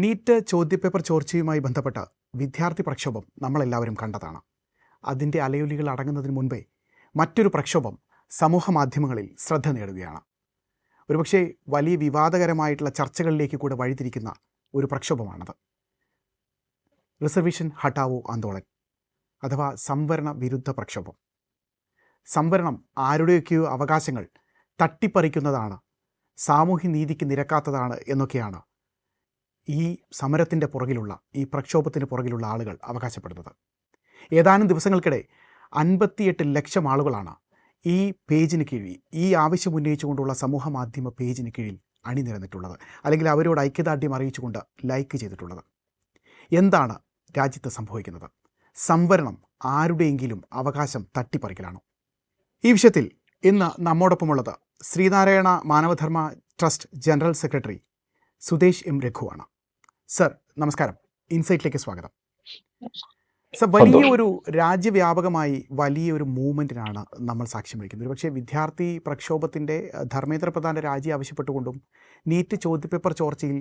NEET ചോദ്യപേപ്പർ ചോർച്ചയുമായി ബന്ധപ്പെട്ട വിദ്യാർത്ഥി പ്രക്ഷോഭം നമ്മളെല്ലാവരും കണ്ടതാണ്. അതിൻ്റെ അലയൊലികൾ അടങ്ങുന്നതിന് മുൻപേ മറ്റൊരു പ്രക്ഷോഭം സമൂഹ മാധ്യമങ്ങളിൽ ശ്രദ്ധ നേടുകയാണ്. ഒരുപക്ഷെ വലിയ വിവാദകരമായിട്ടുള്ള ചർച്ചകളിലേക്ക് കൂടെ വഴിതിരിക്കുന്ന ഒരു പ്രക്ഷോഭമാണത്. റിസർവേഷൻ ഹട്ടാവോ ആന്തോളൻ അഥവാ സംവരണ വിരുദ്ധ പ്രക്ഷോഭം. സംവരണം ആരുടെയൊക്കെയോ അവകാശങ്ങൾ തട്ടിപ്പറിക്കുന്നതാണ്, സാമൂഹ്യനീതിക്ക് നിരക്കാത്തതാണ് എന്നൊക്കെയാണ് ഈ സമരത്തിൻ്റെ പുറകിലുള്ള, ഈ പ്രക്ഷോഭത്തിന് പുറകിലുള്ള ആളുകൾ അവകാശപ്പെടുന്നത്. ഏതാനും ദിവസങ്ങൾക്കിടെ 58 ലക്ഷം ആളുകളാണ് ഈ പേജിന് കീഴിൽ, ഈ ആവശ്യം ഉന്നയിച്ചുകൊണ്ടുള്ള സമൂഹ മാധ്യമ പേജിന് കീഴിൽ അണിനിരന്നിട്ടുള്ളത്, അല്ലെങ്കിൽ അവരോട് ഐക്യദാർഢ്യം അറിയിച്ചുകൊണ്ട് ലൈക്ക് ചെയ്തിട്ടുള്ളത്. എന്താണ് രാജ്യത്ത് സംഭവിക്കുന്നത്? സംവരണം ആരുടെയെങ്കിലും അവകാശം തട്ടിപ്പറിക്കലാണോ? ഈ വിഷയത്തിൽ ഇന്ന് നമ്മോടൊപ്പമുള്ളത് Sreenarayana Manavadharma trust general secretary Sudesh M രഘുവാണ്. സർ നമസ്കാരം, ഇൻസൈറ്റിലേക്ക് സ്വാഗതം. സർ, വലിയൊരു രാജ്യവ്യാപകമായി വലിയൊരു മൂവ്മെൻറ്റിനാണ് നമ്മൾ സാക്ഷ്യം വഹിക്കുന്നത്. പക്ഷേ വിദ്യാർത്ഥി പ്രക്ഷോഭത്തിൻ്റെ ധർമ്മേന്ദ്ര പ്രധാൻ്റെ രാജി ആവശ്യപ്പെട്ടുകൊണ്ടും നീറ്റ് ചോദ്യപേപ്പർ ചോർച്ചയിൽ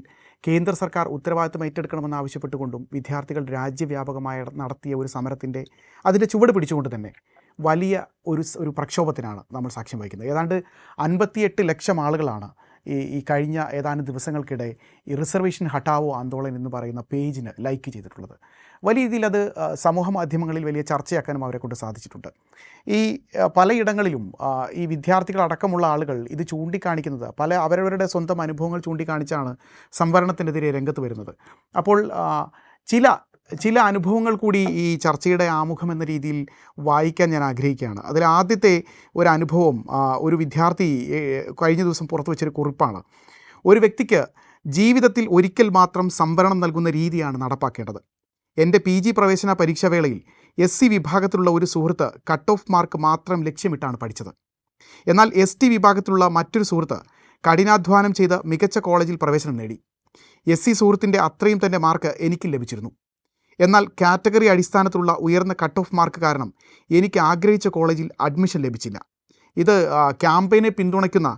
കേന്ദ്ര സർക്കാർ ഉത്തരവാദിത്വം ഏറ്റെടുക്കണമെന്ന് ആവശ്യപ്പെട്ടുകൊണ്ടും വിദ്യാർത്ഥികൾ രാജ്യവ്യാപകമായി നടത്തിയ ഒരു സമരത്തിൻ്റെ അതിൻ്റെ ചുവട് പിടിച്ചുകൊണ്ട് തന്നെ വലിയ ഒരു പ്രക്ഷോഭത്തിനാണ് നമ്മൾ സാക്ഷ്യം വഹിക്കുന്നത്. ഏതാണ്ട് 58 ലക്ഷം ആളുകളാണ് ഈ കഴിഞ്ഞ ഏതാനും ദിവസങ്ങൾക്കിടെ ഈ റിസർവേഷൻ ഹട്ടാവോ ആന്തോളൻ എന്ന് പറയുന്ന പേജിന് ലൈക്ക് ചെയ്തിട്ടുള്ളത്. വലിയ രീതിയിൽ അത് സമൂഹ മാധ്യമങ്ങളിൽ വലിയ ചർച്ചയാക്കാനും അവരെ കൊണ്ട് സാധിച്ചിട്ടുണ്ട്. ഈ പലയിടങ്ങളിലും ഈ വിദ്യാർത്ഥികളടക്കമുള്ള ആളുകൾ ഇത് ചൂണ്ടിക്കാണിക്കുന്നത്, അവരവരുടെ സ്വന്തം അനുഭവങ്ങൾ ചൂണ്ടിക്കാണിച്ചാണ് സംവരണത്തിനെതിരെ രംഗത്ത് വരുന്നത്. അപ്പോൾ ചില അനുഭവങ്ങൾ കൂടി ഈ ചർച്ചയുടെ ആമുഖം എന്ന രീതിയിൽ വായിക്കാൻ ഞാൻ ആഗ്രഹിക്കുകയാണ്. അതിൽ ആദ്യത്തെ ഒരു അനുഭവം ഒരു വിദ്യാർത്ഥി കഴിഞ്ഞ ദിവസം പുറത്തു വച്ചൊരു കുറിപ്പാണ്. ഒരു വ്യക്തിക്ക് ജീവിതത്തിൽ ഒരിക്കൽ മാത്രം സംവരണം നൽകുന്ന രീതിയാണ് നടപ്പാക്കേണ്ടത്. എൻ്റെ PG പ്രവേശന പരീക്ഷാവേളയിൽ SC വിഭാഗത്തിലുള്ള ഒരു സുഹൃത്ത് കട്ട് ഓഫ് മാർക്ക് മാത്രം ലക്ഷ്യമിട്ടാണ് പഠിച്ചത്. എന്നാൽ ST വിഭാഗത്തിലുള്ള മറ്റൊരു സുഹൃത്ത് കഠിനാധ്വാനം ചെയ്ത് മികച്ച കോളേജിൽ പ്രവേശനം നേടി. SC സുഹൃത്തിൻ്റെ അത്രയും തന്നെ മാർക്ക് എനിക്ക് ലഭിച്ചിരുന്നു. എന്നാൽ കാറ്റഗറി അടിസ്ഥാനത്തിലുള്ള ഉയർന്ന കട്ട് ഓഫ് മാർക്ക് കാരണം എനിക്ക് ആഗ്രഹിച്ച കോളേജിൽ അഡ്മിഷൻ ലഭിച്ചില്ല. ഇത് ക്യാമ്പയിനെ പിന്തുണയ്ക്കുന്ന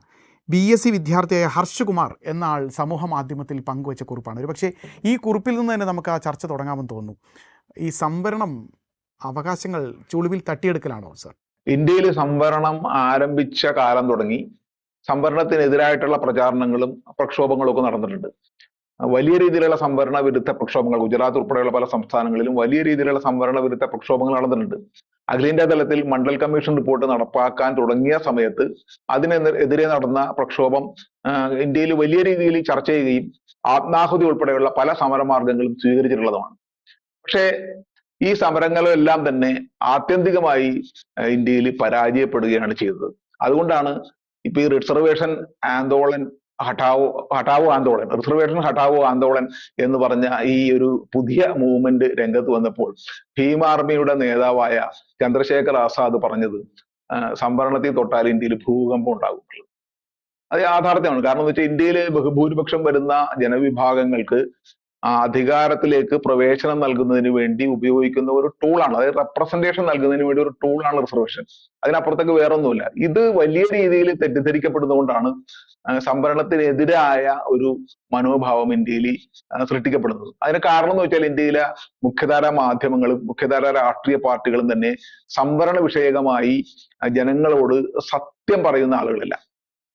BSc വിദ്യാർത്ഥിയായ ഹർഷകുമാർ എന്ന ആൾ സമൂഹ മാധ്യമത്തിൽ പങ്കുവച്ച കുറിപ്പാണ്. ഒരു പക്ഷേ ഈ കുറിപ്പിൽ നിന്ന് തന്നെ നമുക്ക് ആ ചർച്ച തുടങ്ങാമെന്ന് തോന്നുന്നു. ഈ സംവരണം അവകാശങ്ങൾ ചുളിവിൽ തട്ടിയെടുക്കലാണോ സർ? ഇന്ത്യയിൽ സംവരണം ആരംഭിച്ച കാലം തുടങ്ങി സംവരണത്തിനെതിരായിട്ടുള്ള പ്രചാരണങ്ങളും പ്രക്ഷോഭങ്ങളും ഒക്കെ നടന്നിട്ടുണ്ട്. വലിയ രീതിയിലുള്ള സംവരണ വിരുദ്ധ പ്രക്ഷോഭങ്ങൾ ഗുജറാത്ത് ഉൾപ്പെടെയുള്ള പല സംസ്ഥാനങ്ങളിലും വലിയ രീതിയിലുള്ള സംവരണ വിരുദ്ധ പ്രക്ഷോഭങ്ങൾ നടന്നിട്ടുണ്ട്. അഖിലേന്ത്യാ തലത്തിൽ മണ്ഡൽ കമ്മീഷൻ റിപ്പോർട്ട് നടപ്പാക്കാൻ തുടങ്ങിയ സമയത്ത് അതിനെതിരെ നടന്ന പ്രക്ഷോഭം ഇന്ത്യയിൽ വലിയ രീതിയിൽ ചർച്ച ചെയ്യുകയും ആത്മാഹുതി ഉൾപ്പെടെയുള്ള പല സമരമാർഗങ്ങളും സ്വീകരിച്ചിട്ടുള്ളതാണ്. പക്ഷേ ഈ സമരങ്ങളെല്ലാം തന്നെ ആത്യന്തികമായി ഇന്ത്യയിൽ പരാജയപ്പെടുകയാണ് ചെയ്തത്. അതുകൊണ്ടാണ് ഇപ്പൊ ഈ റിസർവേഷൻ ആന്തോളൻ ഹട്ടാവോ ആന്തോളൻ, റിസർവേഷൻ ഹട്ടാവോ ആന്തോളൻ എന്ന് പറഞ്ഞ ഈ ഒരു പുതിയ മൂവ്മെന്റ് രംഗത്ത് വന്നപ്പോൾ ഭീം ആർമിയുടെ നേതാവായ ചന്ദ്രശേഖർ ആസാദ് പറഞ്ഞത് സംവരണത്തിൽ തൊട്ടാൽ ഇന്ത്യയിൽ ഭൂകമ്പം ഉണ്ടാകും. അത് യാഥാർത്ഥ്യമാണ്. കാരണം എന്ന് വെച്ചാൽ ഇന്ത്യയിൽ ബഹുഭൂരിപക്ഷം വരുന്ന ജനവിഭാഗങ്ങൾക്ക് അധികാരത്തിലേക്ക് പ്രവേശനം നൽകുന്നതിന് വേണ്ടി ഉപയോഗിക്കുന്ന ഒരു ടൂളാണ്, അതായത് റെപ്രസെന്റേഷൻ നൽകുന്നതിന് വേണ്ടി ഒരു ടൂളാണ് റിസർവേഷൻ. അതിനപ്പുറത്തേക്ക് വേറൊന്നുമില്ല. ഇത് വലിയ രീതിയിൽ തെറ്റിദ്ധരിക്കപ്പെടുന്നതുകൊണ്ടാണ് സംവരണത്തിനെതിരായ ഒരു മനോഭാവം ഇന്ത്യയിൽ സൃഷ്ടിക്കപ്പെടുന്നത്. അതിന് കാരണം എന്ന് വെച്ചാൽ ഇന്ത്യയിലെ മുഖ്യധാര മാധ്യമങ്ങളും മുഖ്യധാര രാഷ്ട്രീയ പാർട്ടികളും തന്നെ സംവരണ വിഷയകമായി ജനങ്ങളോട് സത്യം പറയുന്ന ആളുകളില്ല.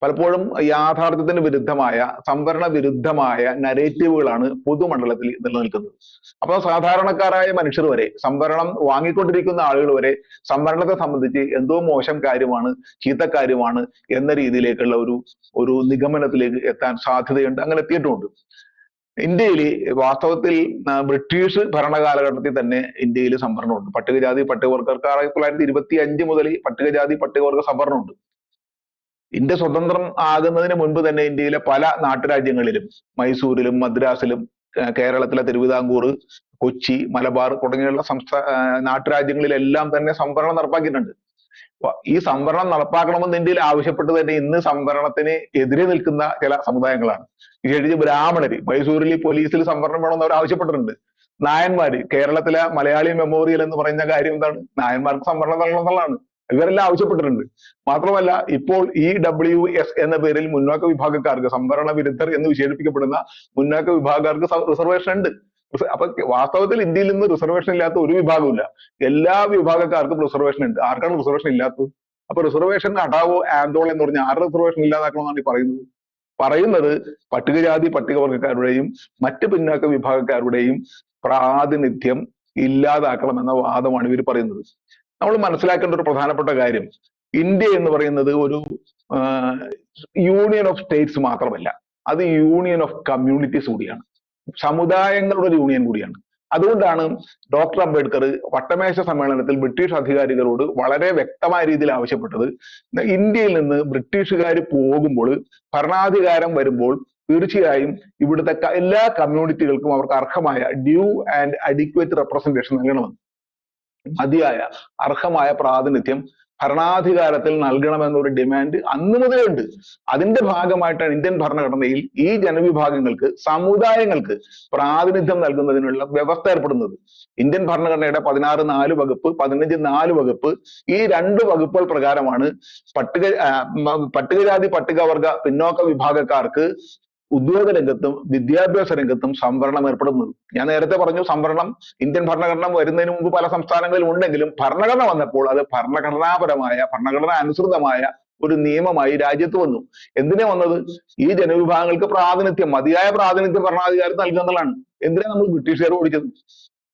പലപ്പോഴും യാഥാർത്ഥ്യത്തിന് വിരുദ്ധമായ, സംവരണ വിരുദ്ധമായ നരേറ്റീവുകളാണ് പൊതുമണ്ഡലത്തിൽ നിലനിൽക്കുന്നത്. അപ്പൊ സാധാരണക്കാരായ മനുഷ്യർ വരെ, സംവരണം വാങ്ങിക്കൊണ്ടിരിക്കുന്ന ആളുകൾ വരെ സംവരണത്തെ സംബന്ധിച്ച് എന്തോ മോശം കാര്യമാണ്, ചീത്തക്കാര്യമാണ് എന്ന രീതിയിലേക്കുള്ള ഒരു നിഗമനത്തിലേക്ക് എത്താൻ സാധ്യതയുണ്ട്. അങ്ങനെ എത്തിയിട്ടുമുണ്ട്. ഇന്ത്യയിൽ വാസ്തവത്തിൽ ബ്രിട്ടീഷ് ഭരണകാലഘട്ടത്തിൽ തന്നെ ഇന്ത്യയിൽ സംവരണമുണ്ട്. പട്ടികജാതി പട്ടികവർഗക്കാർക്ക് 1925 മുതൽ പട്ടികജാതി പട്ടികവർഗ സംവരണമുണ്ട്. ഇന്ത്യ സ്വതന്ത്രം ആകുന്നതിന് മുൻപ് തന്നെ ഇന്ത്യയിലെ പല നാട്ടുരാജ്യങ്ങളിലും, മൈസൂരിലും മദ്രാസിലും കേരളത്തിലെ തിരുവിതാംകൂർ, കൊച്ചി, മലബാർ തുടങ്ങിയുള്ള നാട്ടുരാജ്യങ്ങളിലെല്ലാം തന്നെ സംവരണം നടപ്പാക്കിയിട്ടുണ്ട്. ഈ സംവരണം നടപ്പാക്കണമെന്ന് ഇന്ത്യയിൽ ആവശ്യപ്പെട്ട് തന്നെ ഇന്ന് സംവരണത്തിന് എതിരെ നിൽക്കുന്ന ചില സമുദായങ്ങളാണ്. വിശേഷിച്ച് ബ്രാഹ്മണര് മൈസൂരിൽ പോലീസിൽ സംവരണം വേണമെന്ന് അവർ ആവശ്യപ്പെട്ടിട്ടുണ്ട്. നായന്മാര്, കേരളത്തിലെ മലയാളി മെമ്മോറിയൽ എന്ന് പറയുന്ന കാര്യം എന്താണ്? നായന്മാർക്ക് സംവരണം നൽകണം എന്നുള്ളതാണ്. ഇവരെല്ലാം ആവശ്യപ്പെട്ടിട്ടുണ്ട്. മാത്രമല്ല ഇപ്പോൾ EWS എന്ന പേരിൽ മുന്നാക്ക വിഭാഗക്കാർക്ക്, സംവരണ വിരുദ്ധർ എന്ന് വിശേഷിപ്പിക്കപ്പെടുന്ന മുന്നാക്ക വിഭാഗക്കാർക്ക് റിസർവേഷൻ ഉണ്ട്. അപ്പൊ വാസ്തവത്തിൽ ഇന്ത്യയിൽ നിന്ന് റിസർവേഷൻ ഇല്ലാത്ത ഒരു വിഭാഗമില്ല. എല്ലാ വിഭാഗക്കാർക്കും റിസർവേഷൻ ഉണ്ട്. ആർക്കാണ് റിസർവേഷൻ ഇല്ലാത്തത്? അപ്പൊ റിസർവേഷൻ ഹഠാവോ ആന്തോളൻ എന്ന് പറഞ്ഞാൽ ആരുടെ റിസർവേഷൻ ഇല്ലാതാക്കണമെന്നാണ് ഈ പറയുന്നത് പട്ടികജാതി പട്ടികവർഗക്കാരുടെയും മറ്റ് പിന്നാക്ക വിഭാഗക്കാരുടെയും പ്രാതിനിധ്യം ഇല്ലാതാക്കണമെന്ന വാദമാണ് ഇവർ പറയുന്നത്. നമ്മൾ മനസ്സിലാക്കേണ്ട ഒരു പ്രധാനപ്പെട്ട കാര്യം, ഇന്ത്യ എന്ന് പറയുന്നത് ഒരു യൂണിയൻ ഓഫ് സ്റ്റേറ്റ്സ് മാത്രമല്ല, അത് യൂണിയൻ ഓഫ് കമ്മ്യൂണിറ്റീസ് കൂടിയാണ്, സമുദായങ്ങളുടെ ഒരു യൂണിയൻ കൂടിയാണ്. അതുകൊണ്ടാണ് ഡോക്ടർ അംബേദ്കർ വട്ടമേശ സമ്മേളനത്തിൽ ബ്രിട്ടീഷ് അധികാരികളോട് വളരെ വ്യക്തമായ രീതിയിൽ ആവശ്യപ്പെട്ടത്, ഇന്ത്യയിൽ നിന്ന് ബ്രിട്ടീഷുകാർ പോകുമ്പോൾ, ഭരണാധികാരം വരുമ്പോൾ തീർച്ചയായും ഇവിടുത്തെ എല്ലാ കമ്മ്യൂണിറ്റികൾക്കും അവർക്ക് അർഹമായ ഡ്യൂ ആൻഡ് അഡിക്വേറ്റ് റെപ്രസെന്റേഷൻ നൽകണമെന്ന്, മതിയായ അർഹമായ പ്രാതിനിധ്യം ഭരണാധികാരത്തിൽ നൽകണമെന്നൊരു ഡിമാൻഡ് അന്ന് മുതലേ ഉണ്ട്. അതിന്റെ ഭാഗമായിട്ടാണ് ഇന്ത്യൻ ഭരണഘടനയിൽ ഈ ജനവിഭാഗങ്ങൾക്ക്, സമുദായങ്ങൾക്ക് പ്രാതിനിധ്യം നൽകുന്നതിനുള്ള വ്യവസ്ഥ ഏർപ്പെടുന്നത്. ഇന്ത്യൻ ഭരണഘടനയുടെ 16(4) വകുപ്പ്, 15(4) വകുപ്പ്, ഈ 2 വകുപ്പുകൾ പ്രകാരമാണ് പട്ടികജാതി പട്ടികവർഗ പിന്നോക്ക വിഭാഗക്കാർക്ക് ഉദ്യോഗ രംഗത്തും വിദ്യാഭ്യാസ രംഗത്തും സംവരണം ഏർപ്പെടുന്നത്. ഞാൻ നേരത്തെ പറഞ്ഞു, സംവരണം ഇന്ത്യൻ ഭരണഘടന വരുന്നതിന് മുമ്പ് പല സംസ്ഥാനങ്ങളിലും ഉണ്ടെങ്കിലും ഭരണഘടന വന്നപ്പോൾ അത് ഭരണഘടനാപരമായ, ഭരണഘടന അനുസൃതമായ ഒരു നിയമമായി രാജ്യത്ത് വന്നു. എന്തിനാ വന്നത്? ഈ ജനവിഭാഗങ്ങൾക്ക് പ്രാതിനിധ്യം, മതിയായ പ്രാതിനിധ്യം ഭരണാധികാരത്തിൽ നൽകുക എന്നുള്ളതാണ്. എന്തിനാ നമ്മൾ ബ്രിട്ടീഷുകാർ ഓടിച്ചത്?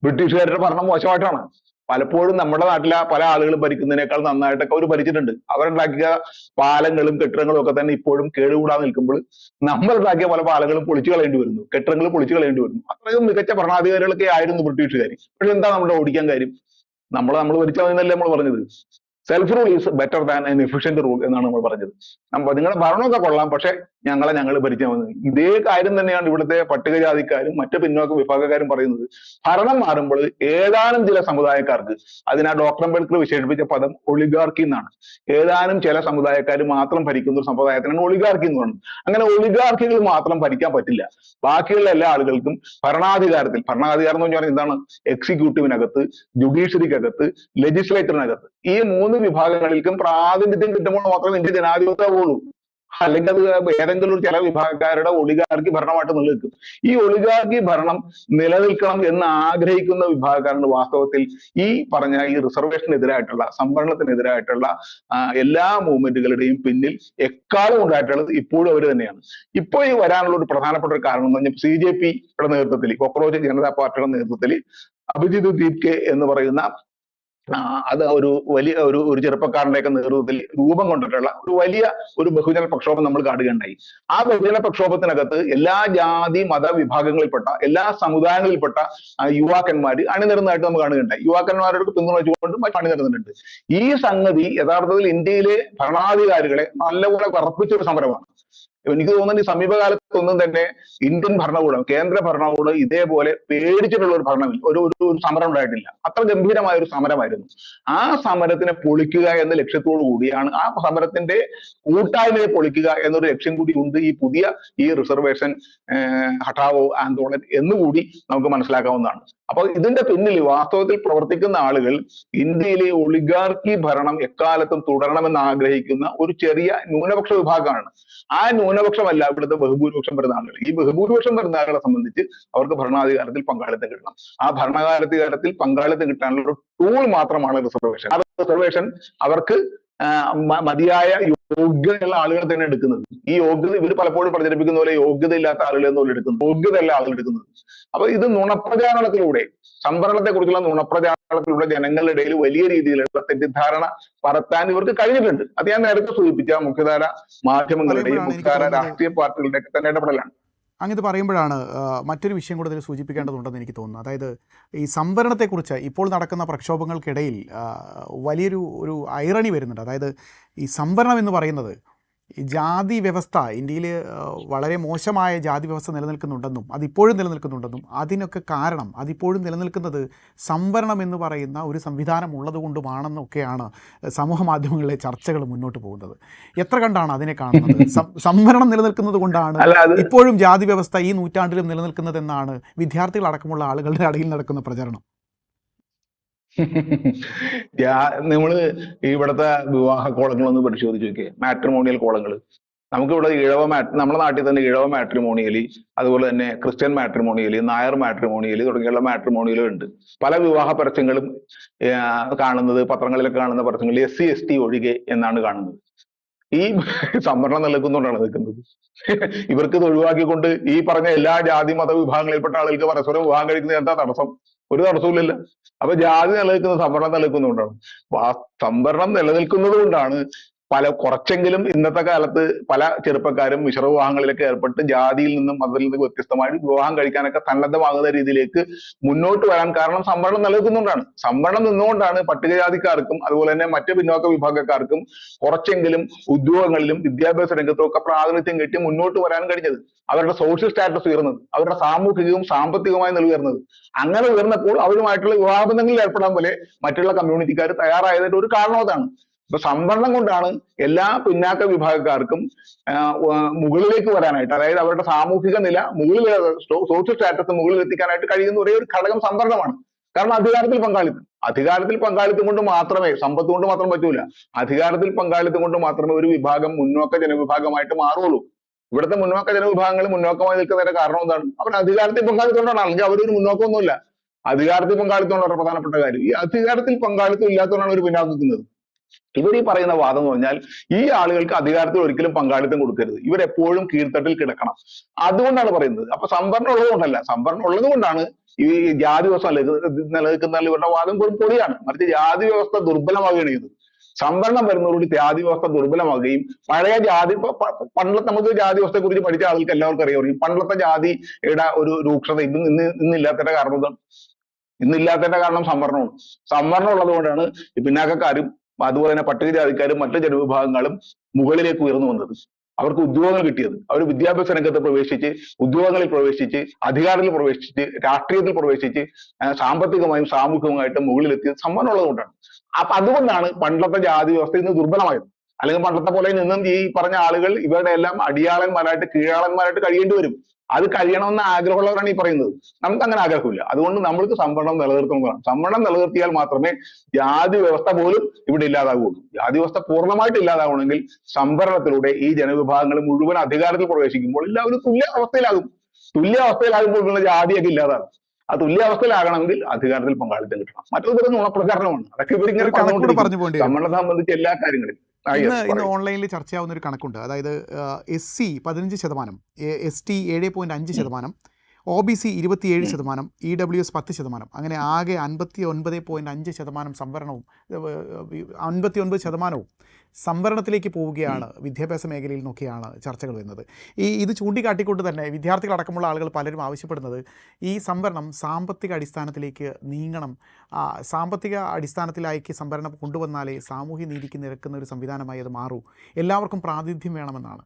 ബ്രിട്ടീഷുകാരുടെ ഭരണം മോശമായിട്ടാണ്. പലപ്പോഴും നമ്മുടെ നാട്ടിലെ പല ആളുകളും ഭരിക്കുന്നതിനേക്കാൾ നന്നായിട്ടൊക്കെ അവർ ഭരിച്ചിട്ടുണ്ട്. അവരുണ്ടാക്കിയ പാലങ്ങളും കെട്ടിടങ്ങളും ഒക്കെ തന്നെ ഇപ്പോഴും കേടുകൂടാതെ നിൽക്കുമ്പോൾ നമ്മളുണ്ടാക്കിയ പല പാലങ്ങളും പൊളിച്ചു കളയേണ്ടി വരുന്നു, കെട്ടിടങ്ങൾ പൊളിച്ചു കളയേണ്ടി വരുന്നു. അത്രയും മികച്ച ഭരണാധികാരികളൊക്കെ ആയിരുന്നു ബ്രിട്ടീഷുകാർ. പക്ഷെ എന്താ നമ്മുടെ ഓടിക്കാൻ കാര്യം? നമ്മൾ ഭരിച്ചാൽ മതിയെന്നല്ലേ നമ്മൾ പറഞ്ഞത്? Self rule is better than an efficient rule എന്നാണ് നമ്മൾ പറഞ്ഞത്. നിങ്ങളുടെ ഭരണമൊക്കെ കൊള്ളാം, പക്ഷെ ഞങ്ങൾ ഭരിച്ചാൽ മതി. ഇതേ കാര്യം തന്നെയാണ് ഇവിടുത്തെ പട്ടികജാതിക്കാരും മറ്റ് പിന്നോക്ക വിഭാഗക്കാരും പറയുന്നത്. ഭരണം മാറുമ്പോൾ ഏതാനും ചില സമുദായക്കാർക്ക്, അതിനാ ഡോക്ടർ അംബേദ്കർ വിശേഷിപ്പിച്ച പദം ഒളിഗാർക്കി എന്നാണ്, ഏതാനും ചില സമുദായക്കാർ മാത്രം ഭരിക്കുന്ന ഒരു സമുദായത്തിനാണ് ഒളിഗാർക്കി എന്ന് പറയുന്നത്. അങ്ങനെ ഒളിഗാർക്കികൾ മാത്രം ഭരിക്കാൻ പറ്റില്ല. ബാക്കിയുള്ള എല്ലാ ആളുകൾക്കും ഭരണാധികാരത്തിൽ, ഭരണാധികാരം എന്ന് പറഞ്ഞാൽ എന്താണ്? എക്സിക്യൂട്ടീവിനകത്ത്, ജുഡീഷ്യറിക്കകത്ത്, ലെജിസ്ലേച്ചറിനകത്ത്, ഈ 3 വിഭാഗങ്ങളിൽക്കും പ്രാതിനിധ്യം കിട്ടുമ്പോൾ മാത്രമേ ഇന്ത്യ ജനാധിപത്യമാവുള്ളൂ. അല്ലെങ്കിൽ അത് ഏതെങ്കിലും ഒരു ചില വിഭാഗക്കാരുടെ ഒളിഗാർക്കി ഭരണമായിട്ട് നിലനിൽക്കും. ഈ ഒളിഗാർക്കി ഭരണം നിലനിൽക്കണം എന്ന് ആഗ്രഹിക്കുന്ന വിഭാഗക്കാരാണ് വാസ്തവത്തിൽ ഈ പറഞ്ഞ ഈ റിസർവേഷനെതിരായിട്ടുള്ള, സംവരണത്തിനെതിരായിട്ടുള്ള എല്ലാ മൂവ്മെന്റുകളുടെയും പിന്നിൽ എക്കാലം ഉണ്ടായിട്ടുള്ളത് ഇപ്പോഴും അവർ തന്നെയാണ്. ഇപ്പോൾ ഈ വരാനുള്ള ഒരു പ്രധാനപ്പെട്ട ഒരു കാരണം എന്ന് പറഞ്ഞാൽ CJP-യുടെ നേതൃത്വത്തിൽ, കോക്രോച്ച് ജനതാ പാർട്ടിയുടെ നേതൃത്വത്തിൽ അഭിജിത് ദീപ്കെ എന്ന് പറയുന്ന അത് ഒരു വലിയ ഒരു ചെറുപ്പക്കാരന്റെയൊക്കെ നേതൃത്വത്തിൽ രൂപം കൊണ്ടിട്ടുള്ള ഒരു ബഹുജന പ്രക്ഷോഭം നമ്മൾ കാണുകയുണ്ടായി. ആ ബഹുജന പ്രക്ഷോഭത്തിനകത്ത് എല്ലാ ജാതി മത വിഭാഗങ്ങളിൽപ്പെട്ട, എല്ലാ സമുദായങ്ങളിൽപ്പെട്ട യുവാക്കന്മാര് അണിനിരന്നതായിട്ട് നമുക്ക് കാണുകയുണ്ടായി. യുവാക്കന്മാരോട് പിന്തുണച്ചുകൊണ്ട് അണിനിരന്നിട്ടുണ്ട്. ഈ സംഗതി യഥാർത്ഥത്തിൽ ഇന്ത്യയിലെ ഭരണാധികാരികളെ നല്ലപോലെ വിറപ്പിച്ചൊരു സമരമാണ്. എനിക്ക് തോന്നുന്നത് ഈ സമീപകാലത്തൊന്നും തന്നെ ഇന്ത്യൻ ഭരണകൂടം, കേന്ദ്ര ഭരണകൂടം ഇതേപോലെ പേടിച്ചിട്ടുള്ള ഒരു ഒരു സമരം ഉണ്ടായിട്ടില്ല. അത്ര ഗംഭീരമായ ഒരു സമരമായിരുന്നു. ആ സമരത്തിനെ പൊളിക്കുക എന്ന ലക്ഷ്യത്തോടു കൂടിയാണ്, ആ സമരത്തിന്റെ കൂട്ടായ്മയെ പൊളിക്കുക എന്നൊരു ലക്ഷ്യം കൂടി ഉണ്ട് ഈ റിസർവേഷൻ ഹഠാവോ ആന്തോളൻ എന്നുകൂടി നമുക്ക് മനസ്സിലാക്കാവുന്നതാണ്. അപ്പൊ ഇതിന്റെ പിന്നിൽ വാസ്തവത്തിൽ പ്രവർത്തിക്കുന്ന ആളുകൾ ഇന്ത്യയിലെ ഒളിഗാർക്കി ഭരണം എക്കാലത്തും തുടരണമെന്ന് ആഗ്രഹിക്കുന്ന ഒരു ചെറിയ ന്യൂനപക്ഷ വിഭാഗമാണ്. ആ ന്യൂനപക്ഷമല്ല ഇവിടുത്തെ ബഹുഭൂരിപക്ഷം വരുന്ന ആളുകൾ. ഈ ബഹുഭൂരിപക്ഷം വരുന്ന ആളുകളെ സംബന്ധിച്ച് അവർക്ക് ഭരണാധികാരത്തിൽ പങ്കാളിത്തം കിട്ടണം. ആ ഭരണാധികാരത്തിൽ പങ്കാളിത്തം കിട്ടാനുള്ള ഒരു ടൂൾ മാത്രമാണ് റിസർവേഷൻ. ആ റിസർവേഷൻ അവർക്ക് മതിയായ യോഗ്യതയുള്ള ആളുകളെ തന്നെ എടുക്കുന്നത്. ഈ യോഗ്യത ഇവർ പലപ്പോഴും പ്രചരിപ്പിക്കുന്ന പോലെ യോഗ്യത ഇല്ലാത്ത ആളുകളെ ഒന്നും എടുക്കുന്നത്, യോഗ്യതയുള്ള ആളുകൾ എടുക്കുന്നത്. അപ്പൊ ഇത് നുണപ്രചാരണത്തിലൂടെ, സംവരണത്തെ കുറിച്ചുള്ള നുണപ്രചാരണത്തിലൂടെ ജനങ്ങളുടെ ഇടയിൽ വലിയ രീതിയിലുള്ള തെറ്റിദ്ധാരണ പരത്താൻ ഇവർക്ക് കഴിഞ്ഞിട്ടുണ്ട്. അത് ഞാൻ നേരത്തെ സൂചിപ്പിച്ച മുഖ്യധാര മാധ്യമങ്ങളുടെയും മുഖ്യധാര രാഷ്ട്രീയ പാർട്ടികളുടെ ഒക്കെ തന്നെ ഇടപെടലാണ്. അങ്ങിത് പറയുമ്പോഴാണ് മറ്റൊരു വിഷയം കൂടെ ഇതിൽ സൂചിപ്പിക്കേണ്ടതുണ്ടെന്ന് എനിക്ക് തോന്നുന്നു. അതായത് ഈ സംവരണത്തെക്കുറിച്ച് ഇപ്പോൾ നടക്കുന്ന പ്രക്ഷോഭങ്ങൾക്കിടയിൽ വലിയൊരു ഐറണി വരുന്നുണ്ട്. അതായത് ഈ സംവരണം എന്ന് പറയുന്നത് ഈ ജാതി വ്യവസ്ഥ, ഇന്ത്യയിൽ വളരെ മോശമായ ജാതി വ്യവസ്ഥ നിലനിൽക്കുന്നുണ്ടെന്നും അതിപ്പോഴും നിലനിൽക്കുന്നുണ്ടെന്നും അതിനൊക്കെ കാരണം അതിപ്പോഴും നിലനിൽക്കുന്നത് സംവരണം എന്ന് പറയുന്ന ഒരു സംവിധാനം ഉള്ളതുകൊണ്ടുമാണെന്നൊക്കെയാണ് സമൂഹ മാധ്യമങ്ങളിലെ ചർച്ചകൾ മുന്നോട്ട് പോകുന്നത്. എത്ര കണ്ടാണ് അതിനെ കാണുന്നത്? സംവരണം നിലനിൽക്കുന്നത് കൊണ്ടാണ് ഇപ്പോഴും ജാതി വ്യവസ്ഥ ഈ നൂറ്റാണ്ടിലും നിലനിൽക്കുന്നതെന്നാണ് വിദ്യാർത്ഥികളടക്കമുള്ള ആളുകളുടെ ഇടയിൽ നടക്കുന്ന പ്രചരണം. നമ്മള് ഇവിടുത്തെ വിവാഹ കോളങ്ങളൊന്ന് പരിശോധിച്ച് നോക്കിയേ, മാട്രിമോണിയൽ കോളങ്ങൾ. നമുക്കിവിടെ നമ്മുടെ നാട്ടിൽ തന്നെ ഇഴവ മാട്രിമോണിയലി, അതുപോലെ തന്നെ ക്രിസ്ത്യൻ മാട്രിമോണിയലി, നായർ മാട്രിമോണിയലി തുടങ്ങിയുള്ള മാട്രിമോണിയലും ഉണ്ട്. പല വിവാഹ പരസ്യങ്ങളും കാണുന്നത്, പത്രങ്ങളിലൊക്കെ കാണുന്ന പരസ്യങ്ങളിൽ SC ST ഒഴികെ എന്നാണ് കാണുന്നത്. ഈ സംവരണം നിലനിൽക്കുന്നുകൊണ്ടാണ് നിൽക്കുന്നത്. ഇവർക്ക് ഇത് ഒഴിവാക്കിക്കൊണ്ട് ഈ പറഞ്ഞ എല്ലാ ജാതി മത വിഭാഗങ്ങളിൽപ്പെട്ട ആളുകൾക്ക് പരസ്പരം വിവാഹം കഴിക്കുന്നത് എന്താ തടസ്സം? ഒരു തടസ്സമില്ലല്ലോ. അപ്പൊ ജാതി നിലനിൽക്കുന്നത് സംവരണം നിലനിൽക്കുന്നതുകൊണ്ടാണ്. അപ്പൊ ആ സംവരണം നിലനിൽക്കുന്നത് കൊണ്ടാണ് കുറച്ചെങ്കിലും ഇന്നത്തെ കാലത്ത് പല ചെറുപ്പക്കാരും മിശ്ര വിവാഹങ്ങളിലൊക്കെ ഏർപ്പെട്ട് ജാതിയിൽ നിന്നും മതത്തിൽ നിന്നും വ്യത്യസ്തമായി വിവാഹം കഴിക്കാനൊക്കെ സന്നദ്ധമാകുന്ന രീതിയിലേക്ക് മുന്നോട്ട് വരാൻ കാരണം സംവരണം നിലനിൽക്കുന്നുകൊണ്ടാണ്. സംവരണം നിന്നുകൊണ്ടാണ് പട്ടികജാതിക്കാർക്കും അതുപോലെ തന്നെ മറ്റ് പിന്നോക്ക വിഭാഗക്കാർക്കും കുറച്ചെങ്കിലും ഉദ്യോഗങ്ങളിലും വിദ്യാഭ്യാസ രംഗത്തും ഒക്കെ പ്രാതിനിധ്യം കിട്ടി മുന്നോട്ട് വരാൻ കഴിഞ്ഞത്. അവരുടെ സോഷ്യൽ സ്റ്റാറ്റസ് ഉയർന്നത്, അവരുടെ സാമൂഹികവും സാമ്പത്തികവുമായി ഉയർന്നത്. അങ്ങനെ ഉയർന്നപ്പോൾ അവരുമായിട്ടുള്ള വിവാഹബന്ധങ്ങളിൽ ഏർപ്പെടാൻ പോലെ മറ്റുള്ള കമ്മ്യൂണിറ്റിക്കാർ തയ്യാറായതിന്റെ ഒരു കാരണം അതാണ്. ഇപ്പൊ സംവരണം കൊണ്ടാണ് എല്ലാ പിന്നാക്ക വിഭാഗക്കാർക്കും മുകളിലേക്ക് വരാനായിട്ട്, അതായത് അവരുടെ സാമൂഹിക നില മുകളിൽ, സോഷ്യൽ സ്റ്റാറ്റസ് മുകളിൽ എത്തിക്കാനായിട്ട് കഴിയുന്ന ഒരേ ഒരു ഘടകം സംവരണമാണ്. കാരണം അധികാരത്തിൽ പങ്കാളിത്തം കൊണ്ട് മാത്രമേ, സമ്പത്ത് കൊണ്ട് മാത്രം പറ്റൂല, അധികാരത്തിൽ പങ്കാളിത്തം കൊണ്ട് മാത്രമേ ഒരു വിഭാഗം മുന്നോക്ക ജനവിഭാഗമായിട്ട് മാറുള്ളൂ. ഇവിടുത്തെ മുന്നോക്ക ജനവിഭാഗങ്ങൾ മുന്നോക്കമായി നിൽക്കുന്നതിന്റെ കാരണം എന്താണ്? അവർ അധികാരത്തിൽ പങ്കാളിത്തം കൊണ്ടാണ്. അല്ലെങ്കിൽ അവരൊരു മുന്നോക്കമൊന്നുമില്ല. അധികാരത്തിൽ പങ്കാളിത്തം വളരെ പ്രധാനപ്പെട്ട കാര്യം. ഈ അധികാരത്തിൽ പങ്കാളിത്തം ഇല്ലാത്തവരാണ് ഒരു പിന്നാക്കം നിൽക്കുന്നത്. ഇവർ ഈ പറയുന്ന വാദം എന്ന് പറഞ്ഞാൽ ഈ ആളുകൾക്ക് അധികാരത്തിൽ ഒരിക്കലും പങ്കാളിത്തം കൊടുക്കരുത്, ഇവരെപ്പോഴും കീഴ്ത്തട്ടിൽ കിടക്കണം, അതുകൊണ്ടാണ് പറയുന്നത്. അപ്പൊ സംവരണം ഉള്ളത് കൊണ്ടല്ല, സംവരണം ഉള്ളത് കൊണ്ടാണ് ഈ ജാതി വ്യവസ്ഥ നിലനിൽക്കുന്ന ഇവരുടെ വാദം പൊളിയാണ്. മറിച്ച് ജാതി വ്യവസ്ഥ ദുർബലമാവുകയാണ് ചെയ്യുന്നത്. സംവരണം വരുന്നതോടുകൂടി ജാതി വ്യവസ്ഥ ദുർബലമാകുകയും പഴയ ജാതി, പണ്ടത്തെ നമുക്ക് ജാതി വ്യവസ്ഥയെ കുറിച്ച് പഠിച്ച ആൾക്ക് എല്ലാവർക്കും അറിയാം, പണ്ടത്തെ ജാതിയുടെ ഒരു രൂക്ഷത ഇന്നില്ലാത്തതിന്റെ കാരണം എന്താണ്? ഇന്നില്ലാത്തതിന്റെ കാരണം സംവരണമാണ്. സംവരണം ഉള്ളത് കൊണ്ടാണ് ഈ പിന്നാക്കക്കാരും അതുപോലെ തന്നെ പട്ടികജാതിക്കാരും മറ്റു ജനവിഭാഗങ്ങളും മുകളിലേക്ക് ഉയർന്നു വന്നത്. അവർക്ക് ഉദ്യോഗങ്ങൾ കിട്ടിയത്, അവർ വിദ്യാഭ്യാസ രംഗത്ത് പ്രവേശിച്ച്, ഉദ്യോഗങ്ങളിൽ പ്രവേശിച്ച്, അധികാരത്തിൽ പ്രവേശിച്ച്, രാഷ്ട്രീയത്തിൽ പ്രവേശിച്ച്, സാമ്പത്തികമായും സാമൂഹികമായിട്ട് മുകളിലെത്തിയത് സംവരണം ഉള്ളത് കൊണ്ടാണ്. അപ്പൊ അതുകൊണ്ടാണ് പണ്ടത്തെ ജാതി വ്യവസ്ഥ ഇന്ന് ദുർബലമായത്. അല്ലെങ്കിൽ പണ്ടത്തെ പോലെ നിന്നും ഈ പറഞ്ഞ ആളുകൾ ഇവരുടെ എല്ലാം അടിയാളന്മാരായിട്ട്, കീഴാളന്മാരായിട്ട് കഴിയേണ്ടി വരും. അത് കഴിയണമെന്ന് ആഗ്രഹമുള്ളവരാണ് ഈ പറയുന്നത്. നമുക്ക് അങ്ങനെ ആഗ്രഹമില്ല. അതുകൊണ്ട് നമ്മൾക്ക് സംവരണം നിലനിർത്തുന്നതാണ്. സംവരണം നിലനിർത്തിയാൽ മാത്രമേ ജാതി വ്യവസ്ഥ പോലും ഇവിടെ ഇല്ലാതാവുകയുള്ളൂ. ജാതി വ്യവസ്ഥ പൂർണ്ണമായിട്ട് ഇല്ലാതാവണമെങ്കിൽ സംവരണത്തിലൂടെ ഈ ജനവിഭാഗങ്ങൾ മുഴുവൻ അധികാരത്തിൽ പ്രവേശിക്കുമ്പോൾ എല്ലാവരും തുല്യ അവസ്ഥയിലാകുമ്പോൾ ഉള്ള ജാതിയൊക്കെ ഇല്ലാതാകും. ആ തുല്യാവസ്ഥയിലാകണമെങ്കിൽ അധികാരത്തിൽ പങ്കാളിത്തം കിട്ടണം. മറ്റൊരു നുണപ്രചാരണമാണ്. അതൊക്കെ ഇവരിങ്ങനെ പറഞ്ഞുകൊണ്ടിരിക്കും സംവരണത്തെ സംബന്ധിച്ച് എല്ലാ കാര്യങ്ങളും. ഇന്ന് ഓൺലൈനിൽ ചർച്ചയാവുന്ന ഒരു കണക്കുണ്ട്. അതായത് SC 15%, ST 7.5%, OBC 27%, EWS 10%, അങ്ങനെ ആകെ 59.5% സംവരണവും 59% സംവരണത്തിലേക്ക് പോവുകയാണ് വിദ്യാഭ്യാസ മേഖലയിൽ നിന്നൊക്കെയാണ് ചർച്ചകൾ വരുന്നത്. ഇത് ചൂണ്ടിക്കാട്ടിക്കൊണ്ട് തന്നെ വിദ്യാർത്ഥികളടക്കമുള്ള ആളുകൾ പലരും ആവശ്യപ്പെടുന്നത് ഈ സംവരണം സാമ്പത്തിക അടിസ്ഥാനത്തിലേക്ക് നീങ്ങണം, സാമ്പത്തിക അടിസ്ഥാനത്തിലേക്ക് സംവരണം കൊണ്ടുവന്നാലേ സാമൂഹ്യ നീതിക്ക് നിരക്കുന്ന ഒരു സംവിധാനമായി അത് മാറൂ, എല്ലാവർക്കും പ്രാതിനിധ്യം വേണമെന്നാണ്.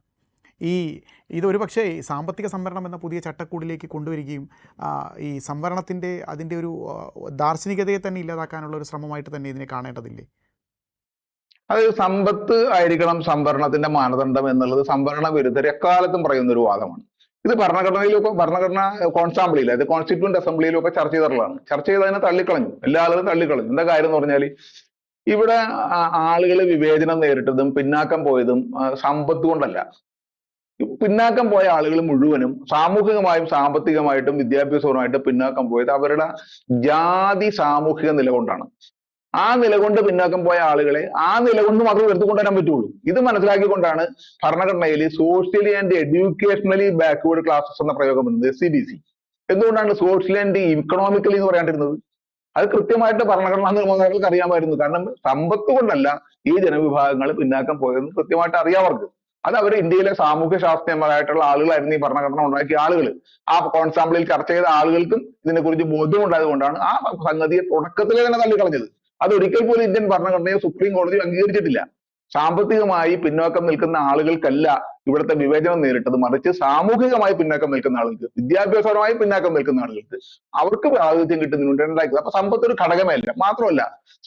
ഇതൊരു പക്ഷേ സാമ്പത്തിക സംവരണം എന്ന പുതിയ ചട്ടക്കൂടിലേക്ക് കൊണ്ടുവരികയും ഈ സംവരണത്തിൻ്റെ അതിൻ്റെ ഒരു ദാർശനികതയെ തന്നെ ഇല്ലാതാക്കാനുള്ള ഒരു ശ്രമമായിട്ട് തന്നെ ഇതിനെ കാണേണ്ടതില്ലേ? അത് സമ്പത്ത് ആയിരിക്കണം സംവരണത്തിന്റെ മാനദണ്ഡം എന്നുള്ളത് സംവരണ വിരുദ്ധർ എക്കാലത്തും പറയുന്ന ഒരു വാദമാണ്. ഇത് ഭരണഘടന കോൺസാമ്പിളിയിൽ, അതായത് കോൺസ്റ്റിറ്റ്യൂന്റ് അസംബ്ലിയിലും ഒക്കെ ചർച്ച ചെയ്തിട്ടുള്ളതാണ്. ചർച്ച ചെയ്തതിനെ തള്ളിക്കളഞ്ഞു, എല്ലാ ആളുകളും തള്ളിക്കളഞ്ഞു. എന്താ കാര്യം എന്ന് പറഞ്ഞാൽ ഇവിടെ ആളുകൾ വിവേചനം നേരിട്ടതും പിന്നാക്കം പോയതും സമ്പത്ത് കൊണ്ടല്ല. പിന്നാക്കം പോയ ആളുകൾ മുഴുവനും സാമൂഹികമായും സാമ്പത്തികമായിട്ടും വിദ്യാഭ്യാസപരമായിട്ടും പിന്നാക്കം പോയത് അവരുടെ ജാതി സാമൂഹിക നില കൊണ്ടാണ്. ആ നിലകൊണ്ട് പിന്നാക്കം പോയ ആളുകളെ ആ നിലകൊണ്ട് മാത്രമേ ഉയർത്തിക്കൊണ്ടുവരാൻ പറ്റുള്ളൂ. ഇത് മനസ്സിലാക്കിക്കൊണ്ടാണ് ഭരണഘടനയിൽ socially and educationally backward classes എന്ന പ്രയോഗം വരുന്നത്, SCBC. എന്തുകൊണ്ടാണ് സോഷ്യലി ആൻഡ് ഇക്കണോമിക്കലി എന്ന് പറയാണ്ടിരുന്നത്? അത് കൃത്യമായിട്ട് ഭരണഘടനാ നിർമ്മാതാക്കൾക്ക് അറിയാമായിരുന്നു. കാരണം സമ്പത്ത് കൊണ്ടല്ല ഈ ജനവിഭാഗങ്ങൾ പിന്നാക്കം പോയതെന്ന് കൃത്യമായിട്ട് അറിയാവർക്ക്. അത് അവർ ഇന്ത്യയിലെ സാമൂഹ്യ ശാസ്ത്രജ്ഞന്മാരായിട്ടുള്ള ആളുകളായിരുന്നു ഈ ഭരണഘടന ഉണ്ടാക്കിയ ആളുകൾ. ആ കോൺസാമ്പിളിൽ ചർച്ച ചെയ്ത ആളുകൾക്കും ഇതിനെക്കുറിച്ച് ബോധ്യമുണ്ടായത് കൊണ്ടാണ് ആ സംഗതിയെ തുടക്കത്തിലെ തന്നെ തള്ളിക്കളഞ്ഞത്. അത് ഒരിക്കൽ പോലും ഇന്ത്യൻ ഭരണഘടനയെ സുപ്രീം കോടതി അംഗീകരിച്ചിട്ടില്ല. സാമ്പത്തികമായി പിന്നോക്കം നിൽക്കുന്ന ആളുകൾക്കല്ല ഇവിടുത്തെ വിവേചനം നേരിട്ടത്, മറിച്ച് സാമൂഹികമായി പിന്നാക്കം നിൽക്കുന്ന ആളുകൾക്ക്, വിദ്യാഭ്യാസപരമായി പിന്നാക്കം നിൽക്കുന്ന ആളുകൾക്ക് അവർക്ക് പ്രാതിനിധ്യം കിട്ടുന്നതിനുണ്ട് ഉണ്ടാക്കിയത്. അപ്പൊ സമ്പത്ത് ഒരു ഘടകമേ അല്ല. മാത്രമല്ല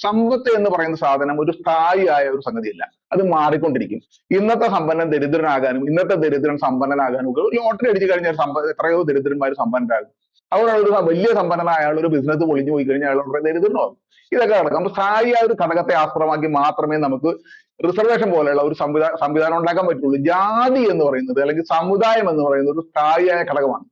സമ്പത്ത് എന്ന് പറയുന്ന സാധനം ഒരു സ്ഥായിയായ ഒരു സംഗതിയല്ല, അത് മാറിക്കൊണ്ടിരിക്കും. ഇന്നത്തെ സമ്പന്നൻ ദരിദ്രനാകാനും ഇന്നത്തെ ദരിദ്രൻ സമ്പന്നനാകാനും ലോട്ടറി അടിച്ചു കഴിഞ്ഞാൽ എത്രയോ ദരിദ്രന്മാർ സമ്പന്നരാകും. അവിടെ ഒരു വലിയ സമ്പന്നനായ അയാൾ ഒരു ബിസിനസ് പൊളിഞ്ഞു പോയി കഴിഞ്ഞാൽ അയാൾ വളരെ ദരിദ്രനോ ഇതൊക്കെ നടക്കും. അപ്പൊ സ്ഥായിയായ ഒരു ഘടകത്തെ ആസ്പദമാക്കി മാത്രമേ നമുക്ക് റിസർവേഷൻ പോലെയുള്ള ഒരു സംവിധാനം ഉണ്ടാക്കാൻ പറ്റുള്ളൂ. ജാതി എന്ന് പറയുന്നത് അല്ലെങ്കിൽ സമുദായം എന്ന് പറയുന്നത് ഒരു സ്ഥായിയായ ഘടകമാണ്.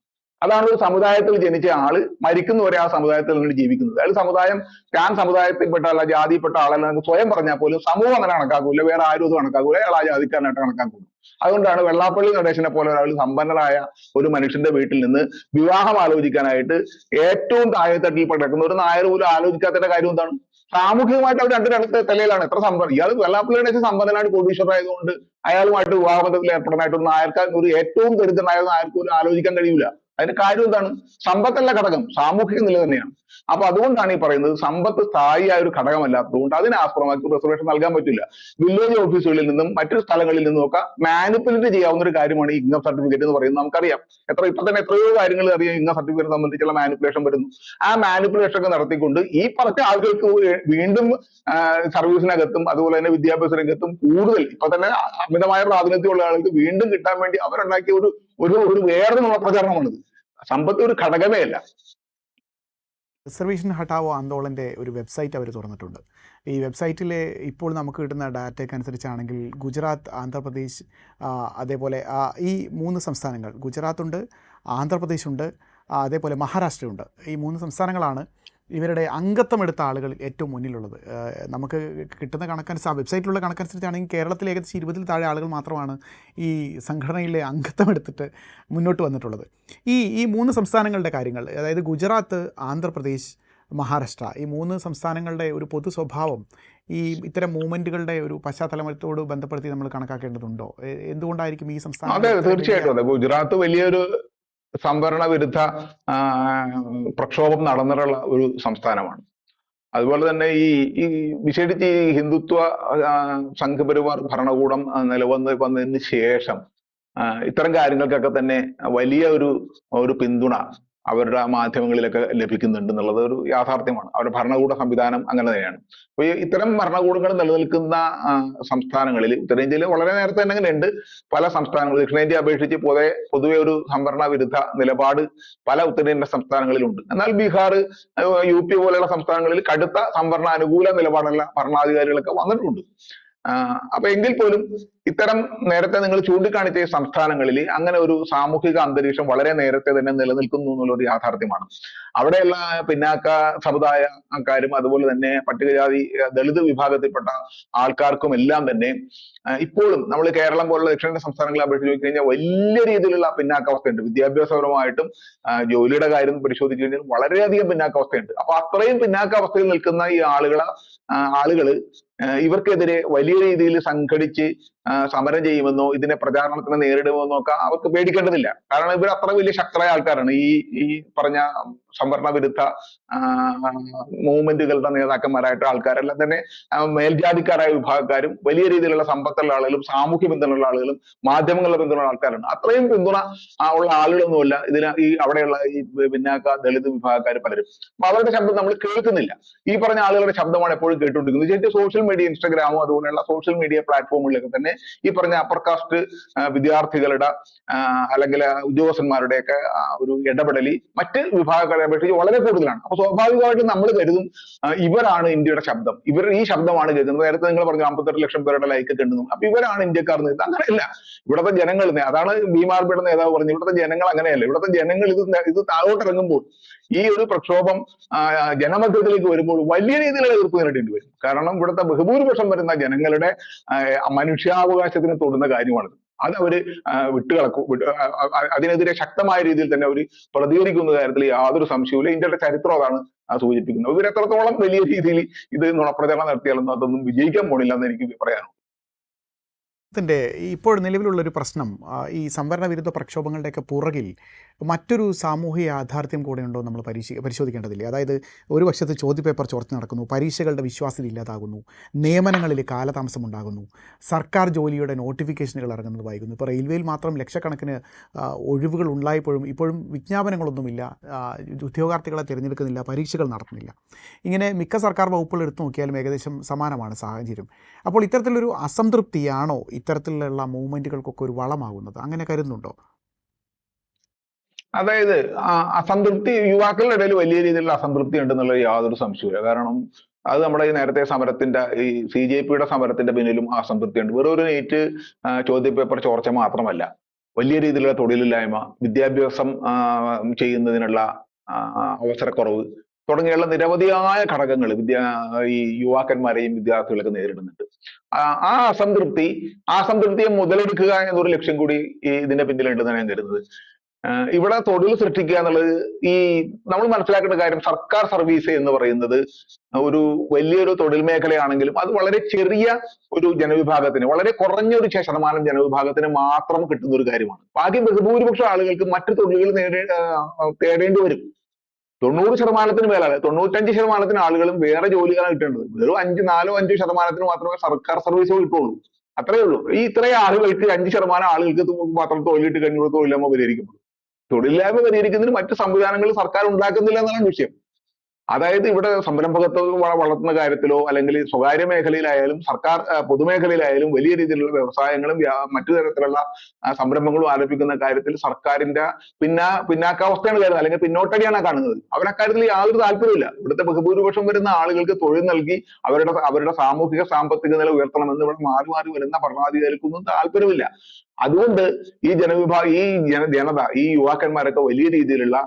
അതാണ് ഒരു സമുദായത്തിൽ ജനിച്ച ആള് മരിക്കുന്നവരെ ആ സമുദായത്തിൽ നിന്ന് ജീവിക്കുന്നത്. അയാൾ സമുദായം ഞാൻ സമുദായത്തിൽപ്പെട്ട അല്ല ജാതിയിൽപ്പെട്ട ആളല്ല എന്ന് സ്വയം പറഞ്ഞാൽ പോലും സമൂഹം അങ്ങനെ കണക്കാക്കൂല, വേറെ ആരും അത് കണക്കാക്കൂല, അയാൾ ആ ജാതിക്കാരനായിട്ട് കണക്കാക്കുന്നു. അതുകൊണ്ടാണ് വെള്ളാപ്പള്ളി നടേശനെ പോലെ ഒരാൾ സമ്പന്നനായ ഒരു മനുഷ്യന്റെ വീട്ടിൽ നിന്ന് വിവാഹം ആലോചിക്കാനായിട്ട് ഏറ്റവും താഴെത്തട്ടിൽ കിടക്കുന്ന ഒരു നായർ പോലും ആലോചിക്കാത്തതിന്റെ കാര്യം എന്താണ്? സാമൂഹികമായിട്ട് അവർ രണ്ട് തലയിലാണ്. എത്ര സമ്പന്ന ഇയാൾ വെള്ളാപ്പള്ളി നടേശൻ സമ്പന്നനായിട്ട് കോടീശ്വരനായതുകൊണ്ട് അയാളുമായിട്ട് വിവാഹബന്ധത്തിൽ ഏർപ്പെടാനായിട്ടൊന്നും നായർക്ക് ഒരു ഏറ്റവും ദരിദ്രനായ നായർക്ക് പോലും ആലോചിക്കാൻ കഴിയില്ല. അതിന്റെ കാര്യം എന്താണ്? സമ്പത്തല്ല ഘടകം, സാമൂഹിക നില തന്നെയാണ്. അപ്പൊ അതുകൊണ്ടാണ് ഈ പറയുന്നത് സമ്പത്ത് സ്ഥായിയായ ഒരു ഘടകമല്ലാത്തതുകൊണ്ട് അതിനെ ആസ്പദമാക്കി റിസർവേഷൻ നൽകാൻ പറ്റില്ല. വില്ലേജ് ഓഫീസുകളിൽ നിന്നും മറ്റു സ്ഥലങ്ങളിൽ നിന്നും ഒക്കെ മാനിപ്പുലേറ്റ് ചെയ്യാവുന്ന ഒരു കാര്യമാണ് ഈ ഇൻകം സർട്ടിഫിക്കറ്റ് എന്ന് പറയുന്നത്. നമുക്കറിയാം ഇപ്പൊ തന്നെ എത്രയോ കാര്യങ്ങൾ അറിയാം ഇൻകം സർട്ടിഫിക്കറ്റ് സംബന്ധിച്ചുള്ള മാനിപ്പുലേഷൻ വരുന്നു. ആ മാനിപ്പുലേഷൻ ഒക്കെ നടത്തിക്കൊണ്ട് ഈ പറഞ്ഞ ആളുകൾക്ക് വീണ്ടും സർവീസിനകത്തും അതുപോലെ തന്നെ വിദ്യാഭ്യാസ രംഗത്തും കൂടുതൽ ഇപ്പൊ തന്നെ അമിതമായ പ്രാതിനിധ്യമുള്ള ആളുകൾക്ക് വീണ്ടും കിട്ടാൻ വേണ്ടി അവരുണ്ടാക്കിയ ഒരു വേറെ പ്രചാരണമാണിത്. സമ്പത്ത് ഒരു ഘടകമേ അല്ല. റിസർവേഷൻ ഹട്ടാവോ ആന്തോളൻ്റെ ഒരു വെബ്സൈറ്റ് അവർ തുറന്നിട്ടുണ്ട്. ഈ വെബ്സൈറ്റിൽ ഇപ്പോൾ നമുക്ക് കിട്ടുന്ന ഡാറ്റയ്ക്ക് അനുസരിച്ചാണെങ്കിൽ ഗുജറാത്ത്, ആന്ധ്രാപ്രദേശ്, അതേപോലെ ഈ 3 സംസ്ഥാനങ്ങൾ, ഗുജറാത്തുണ്ട്, ആന്ധ്രാപ്രദേശുണ്ട്, അതേപോലെ മഹാരാഷ്ട്രയുണ്ട്. ഈ 3 സംസ്ഥാനങ്ങളാണ് ഇവരുടെ അംഗത്വം എടുത്ത ആളുകൾ ഏറ്റവും മുന്നിലുള്ളത്. നമുക്ക് കിട്ടുന്ന കണക്കനുസരിച്ച്, ആ വെബ്സൈറ്റിലുള്ള കണക്കനുസരിച്ചാണെങ്കിൽ കേരളത്തിൽ ഏകദേശം 20-ൽ താഴെ ആളുകൾ മാത്രമാണ് ഈ സംഘടനയിലെ അംഗത്വം എടുത്തിട്ട് മുന്നോട്ട് വന്നിട്ടുള്ളത്. ഈ 3 സംസ്ഥാനങ്ങളുടെ കാര്യങ്ങൾ, അതായത് ഗുജറാത്ത്, ആന്ധ്രാപ്രദേശ്, മഹാരാഷ്ട്ര, ഈ 3 സംസ്ഥാനങ്ങളുടെ ഒരു പൊതു സ്വഭാവം ഈ ഇത്തരം മൂവ്മെൻറ്റുകളുടെ ഒരു പശ്ചാത്തലത്തോട് ബന്ധപ്പെടുത്തി നമ്മൾ കണക്കാക്കേണ്ടതുണ്ടോ? എന്തുകൊണ്ടായിരിക്കും ഈ സംസ്ഥാനം? അതെ, തീർച്ചയായിട്ടും അതെ. ഗുജറാത്ത് വലിയൊരു സംവരണ വിരുദ്ധ പ്രക്ഷോഭം നടന്നിട്ടുള്ള ഒരു സംസ്ഥാനമാണ്. അതുപോലെ തന്നെ ഈ വിശേഷിച്ച് ഈ ഹിന്ദുത്വ സംഘപരിവാർ ഭരണകൂടം വന്നതിന് ശേഷം ഇത്തരം കാര്യങ്ങൾക്കൊക്കെ തന്നെ വലിയ ഒരു പിന്തുണ അവരുടെ മാധ്യമങ്ങളിലൊക്കെ ലഭിക്കുന്നുണ്ട് എന്നുള്ളത് ഒരു യാഥാർത്ഥ്യമാണ്. അവരുടെ ഭരണകൂട സംവിധാനം അങ്ങനെ തന്നെയാണ്. അപ്പൊ ഇത്തരം ഭരണകൂടങ്ങൾ നിലനിൽക്കുന്ന സംസ്ഥാനങ്ങളിൽ, ഉത്തരേന്ത്യയിൽ വളരെ നേരത്തെ തന്നെ അങ്ങനെ ഉണ്ട്. പല സംസ്ഥാനങ്ങളും ദക്ഷിണേന്ത്യ അപേക്ഷിച്ച് പൊതുവെ ഒരു സംവരണ വിരുദ്ധ നിലപാട് പല ഉത്തരേന്ത്യൻ സംസ്ഥാനങ്ങളിലുണ്ട്. എന്നാൽ ബീഹാർ, UP പോലെയുള്ള സംസ്ഥാനങ്ങളിൽ കടുത്ത സംവരണ അനുകൂല നിലപാടുള്ള ഭരണാധികാരികളൊക്കെ വന്നിട്ടുണ്ട്. അപ്പൊ എങ്കിൽ പോലും ഇത്തരം നേരത്തെ നിങ്ങൾ ചൂണ്ടിക്കാണിച്ച സംസ്ഥാനങ്ങളിൽ അങ്ങനെ ഒരു സാമൂഹിക അന്തരീക്ഷം വളരെ നേരത്തെ തന്നെ നിലനിൽക്കുന്നു എന്നുള്ളൊരു യാഥാർത്ഥ്യമാണ്. അവിടെയുള്ള പിന്നാക്ക സമുദായക്കാരും അതുപോലെ തന്നെ പട്ടികജാതി ദളിത് വിഭാഗത്തിൽപ്പെട്ട ആൾക്കാർക്കും എല്ലാം തന്നെ ഇപ്പോഴും നമ്മൾ കേരളം പോലുള്ള ദക്ഷിണേന്ത്യൻ സംസ്ഥാനങ്ങളെ അപേക്ഷിച്ച് നോക്കി കഴിഞ്ഞാൽ വലിയ രീതിയിലുള്ള പിന്നാക്കാവസ്ഥയുണ്ട്. വിദ്യാഭ്യാസപരമായിട്ടും ജോലിയുടെ കാര്യം പരിശോധിച്ചു കഴിഞ്ഞാൽ വളരെയധികം പിന്നാക്കാവസ്ഥയുണ്ട്. അപ്പൊ അത്രയും പിന്നാക്കാവസ്ഥയിൽ നിൽക്കുന്ന ഈ ആളുകള് ഇവർക്കെതിരെ വലിയ രീതിയിൽ സംഘടിച്ച് സമരം ചെയ്യുമെന്നോ ഇതിനെ പ്രചാരണത്തിന് നേരിടുമെന്നോ ഒക്കെ അവർക്ക് പേടിക്കേണ്ടതില്ല. കാരണം ഇവർ അത്ര വലിയ ശക്തരായ ആൾക്കാരാണ്. ഈ പറഞ്ഞ സംവരണ വിരുദ്ധ മൂവ്മെന്റുകളുടെ നേതാക്കന്മാരായിട്ട് ആൾക്കാരെല്ലാം തന്നെ മേൽജാതിക്കാരായ വിഭാഗക്കാരും വലിയ രീതിയിലുള്ള സമ്പത്തുള്ള ആളുകളും സാമൂഹ്യ പിന്തുണയുള്ള ആളുകളും മാധ്യമങ്ങളുടെ പിന്തുണയുള്ള ആൾക്കാരാണ്. അത്രയും പിന്തുണ ഉള്ള ആളുകളൊന്നുമല്ല അവിടെയുള്ള ഈ പിന്നാക്ക ദളിത് വിഭാഗക്കാർ പലരും. അപ്പൊ അവരുടെ ശബ്ദം നമ്മൾ കേൾക്കുന്നില്ല. ഈ പറഞ്ഞ ആളുകളുടെ ശബ്ദമാണ് എപ്പോഴും കേട്ടുകൊണ്ടിരിക്കുന്നത്. ശരിക്കും സോഷ്യൽ മീഡിയ, ഇൻസ്റ്റഗ്രാമോ അതുപോലെയുള്ള സോഷ്യൽ മീഡിയ പ്ലാറ്റ്ഫോമുകളിലൊക്കെ തന്നെ ഈ പറഞ്ഞ അപ്പർ കാസ്റ്റ് വിദ്യാർത്ഥികളുടെ അല്ലെങ്കിൽ ഉദ്യോഗസ്ഥന്മാരുടെയൊക്കെ ഒരു ഇടപെടലി മറ്റ് വിഭാഗങ്ങളെ അപേക്ഷിച്ച് വളരെ കൂടുതലാണ്. അപ്പൊ സ്വാഭാവികമായിട്ടും നമ്മൾ കരുതും ഇവരാണ് ഇന്ത്യയുടെ ശബ്ദം, ഈ ശബ്ദമാണ് കേൾക്കുന്നത്. നേരത്തെ നിങ്ങൾ പറഞ്ഞു 58 ലക്ഷം പേരുടെ ലൈക്ക് കണ്ടു, അപ്പൊ ഇവരാണ് ഇന്ത്യക്കാർ. അങ്ങനെയല്ല. ഇവിടുത്തെ ജനങ്ങൾ, അതാണ് ഭീമാർബിയുടെ നേതാവ് പറഞ്ഞു, ഇവിടുത്തെ ജനങ്ങൾ അങ്ങനെയല്ല. ഇവിടുത്തെ ജനങ്ങൾ ഇത് താഴോട്ടിറങ്ങുമ്പോൾ, ഈ ഒരു പ്രക്ഷോഭം ജനമധ്യത്തിലേക്ക് വരുമ്പോൾ വലിയ രീതിയിലുള്ള എതിർപ്പ് നേരിടേണ്ടി വരും. കാരണം ഇവിടുത്തെ ബഹുഭൂരിപക്ഷം വരുന്ന ജനങ്ങളുടെ മനുഷ്യാവകാശത്തിന് തൊടുന്ന കാര്യമാണിത്. അത് അവര് അതിനെതിരെ ശക്തമായ രീതിയിൽ തന്നെ അവർ പ്രതികരിക്കുന്ന കാര്യത്തിൽ യാതൊരു സംശയവുമില്ല. ഇന്ത്യയുടെ ചരിത്രം അതാണ് സൂചിപ്പിക്കുന്നത്. ഇവർ എത്രത്തോളം വലിയ രീതിയിൽ ഇത് നുണപ്രചരണം നടത്തിയാലൊന്നും അതൊന്നും വിജയിക്കാൻ പോണില്ല എന്ന് എനിക്ക് പറയാനുള്ളൂ. ഇപ്പോൾ നിലവിലുള്ളൊരു പ്രശ്നം, ഈ സംവരണ വിരുദ്ധ പ്രക്ഷോഭങ്ങളുടെയൊക്കെ പുറകിൽ മറ്റൊരു സാമൂഹിക യാഥാർത്ഥ്യം കൂടെ ഉണ്ടോ നമ്മൾ പരിശോധിക്കേണ്ടതില്ലേ? അതായത് ഒരു വശത്ത് ചോദ്യപേപ്പർ ചോർച്ച നടക്കുന്നു, പരീക്ഷകളുടെ വിശ്വാസ്യത ഇല്ലാതാകുന്നു, നിയമനങ്ങളിൽ കാലതാമസം ഉണ്ടാകുന്നു, സർക്കാർ ജോലിയുടെ നോട്ടിഫിക്കേഷനുകൾ ഇറങ്ങുന്നത് വൈകുന്നു. ഇപ്പോൾ റെയിൽവേയിൽ മാത്രം ലക്ഷക്കണക്കിന് ഒഴിവുകൾ ഉണ്ടായപ്പോഴും ഇപ്പോഴും വിജ്ഞാപനങ്ങളൊന്നുമില്ല, ഉദ്യോഗാർത്ഥികളെ തിരഞ്ഞെടുക്കുന്നില്ല, പരീക്ഷകൾ നടത്തുന്നില്ല. ഇങ്ങനെ മിക്ക സർക്കാർ വകുപ്പുകൾ എടുത്തു നോക്കിയാലും ഏകദേശം സമാനമാണ് സാഹചര്യം. അപ്പോൾ ഇത്തരത്തിലൊരു അസംതൃപ്തിയാണോ ഇത്തരത്തിലുള്ള മൂവ്മെൻറ്റുകൾക്കൊക്കെ ഒരു വളമാകുന്നത്? അങ്ങനെ കരുതുന്നുണ്ടോ? അതായത് അസംതൃപ്തി യുവാക്കളുടെ ഇടയിൽ വലിയ രീതിയിലുള്ള അസംതൃപ്തി ഉണ്ടെന്നുള്ള യാതൊരു സംശയമില്ല. കാരണം അത് നമ്മുടെ ഈ നേരത്തെ സമരത്തിന്റെ ഈ CJP-യുടെ സമരത്തിന്റെ പിന്നിലും അസംതൃപ്തി ഉണ്ട്. വെറും ഒരു നീറ്റ് ചോദ്യപേപ്പർ ചോർച്ച മാത്രമല്ല, വലിയ രീതിയിലുള്ള തൊഴിലില്ലായ്മ, വിദ്യാഭ്യാസം ചെയ്യുന്നതിനുള്ള അവസരക്കുറവ് തുടങ്ങിയുള്ള നിരവധിയായ ഘടകങ്ങൾ ഈ യുവാക്കന്മാരെയും വിദ്യാർത്ഥികളൊക്കെ നേരിടുന്നുണ്ട്. ആ അസംതൃപ്തിയെ മുതലെടുക്കുക എന്നൊരു ലക്ഷ്യം കൂടി ഇതിന്റെ പിന്നിലുണ്ടെന്നാണ് ഞാൻ കരുതുന്നത്. ഇവിടെ തൊഴിൽ സൃഷ്ടിക്കുക എന്നുള്ളത് നമ്മൾ മനസ്സിലാക്കേണ്ട കാര്യം, സർക്കാർ സർവീസ് എന്ന് പറയുന്നത് ഒരു വലിയൊരു തൊഴിൽ മേഖലയാണെങ്കിലും അത് വളരെ ചെറിയ ഒരു ജനവിഭാഗത്തിന്, വളരെ കുറഞ്ഞൊരു ശതമാനം ജനവിഭാഗത്തിന് മാത്രം കിട്ടുന്ന ഒരു കാര്യമാണ്. ബാക്കി ബഹുഭൂരിപക്ഷം ആളുകൾക്ക് മറ്റു തൊഴിലുകൾ തേടേണ്ടി വരും. 90% മേലാണ്, 95% ആളുകളും വേറെ ജോലികളാണ് കിട്ടേണ്ടത്. വെറും 4-5% മാത്രമേ സർക്കാർ സർവീസ് കിട്ടുള്ളൂ. അത്രയേ ഉള്ളൂ. ഇത്രയും ആളുകൾക്ക് 5% ആളുകൾക്ക് മാത്രം തൊഴിൽ കിട്ടി കഴിഞ്ഞുള്ള തൊഴിലില്ലായ്മ പരിഹരിക്കപ്പെടും. തൊഴിലില്ലായ്മ പരിഹരിക്കുന്നതിന് മറ്റു സംവിധാനങ്ങൾ സർക്കാർ ഉണ്ടാക്കുന്നില്ല എന്നാണ് വിഷയം. അതായത് ഇവിടെ സംരംഭകത്വം വളർത്തുന്ന കാര്യത്തിലോ അല്ലെങ്കിൽ സ്വകാര്യ മേഖലയിലായാലും സർക്കാർ പൊതുമേഖലയിലായാലും വലിയ രീതിയിലുള്ള വ്യവസായങ്ങളും മറ്റു തരത്തിലുള്ള സംരംഭങ്ങളും ആരംഭിക്കുന്ന കാര്യത്തിൽ സർക്കാരിന്റെ പിന്നാക്കാവസ്ഥയാണ് കരുതുന്നത്, അല്ലെങ്കിൽ പിന്നോട്ടടിയാണ് കാണുന്നത്. അവരക്കാര്യത്തിൽ യാതൊരു താല്പര്യമില്ല. ഇവിടുത്തെ ബഹുഭൂരിപക്ഷം വരുന്ന ആളുകൾക്ക് തൊഴിൽ നൽകി അവരുടെ സാമൂഹിക സാമ്പത്തിക നില ഉയർത്തണമെന്ന് ഇവിടെ മാറി മാറി വരുന്ന ഭരണാധികാരികൾക്കൊന്നും താല്പര്യമില്ല. അതുകൊണ്ട് ഈ ജനത, ഈ യുവാക്കന്മാരൊക്കെ വലിയ രീതിയിലുള്ള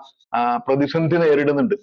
പ്രതിസന്ധി നേരിടുന്നുണ്ട്.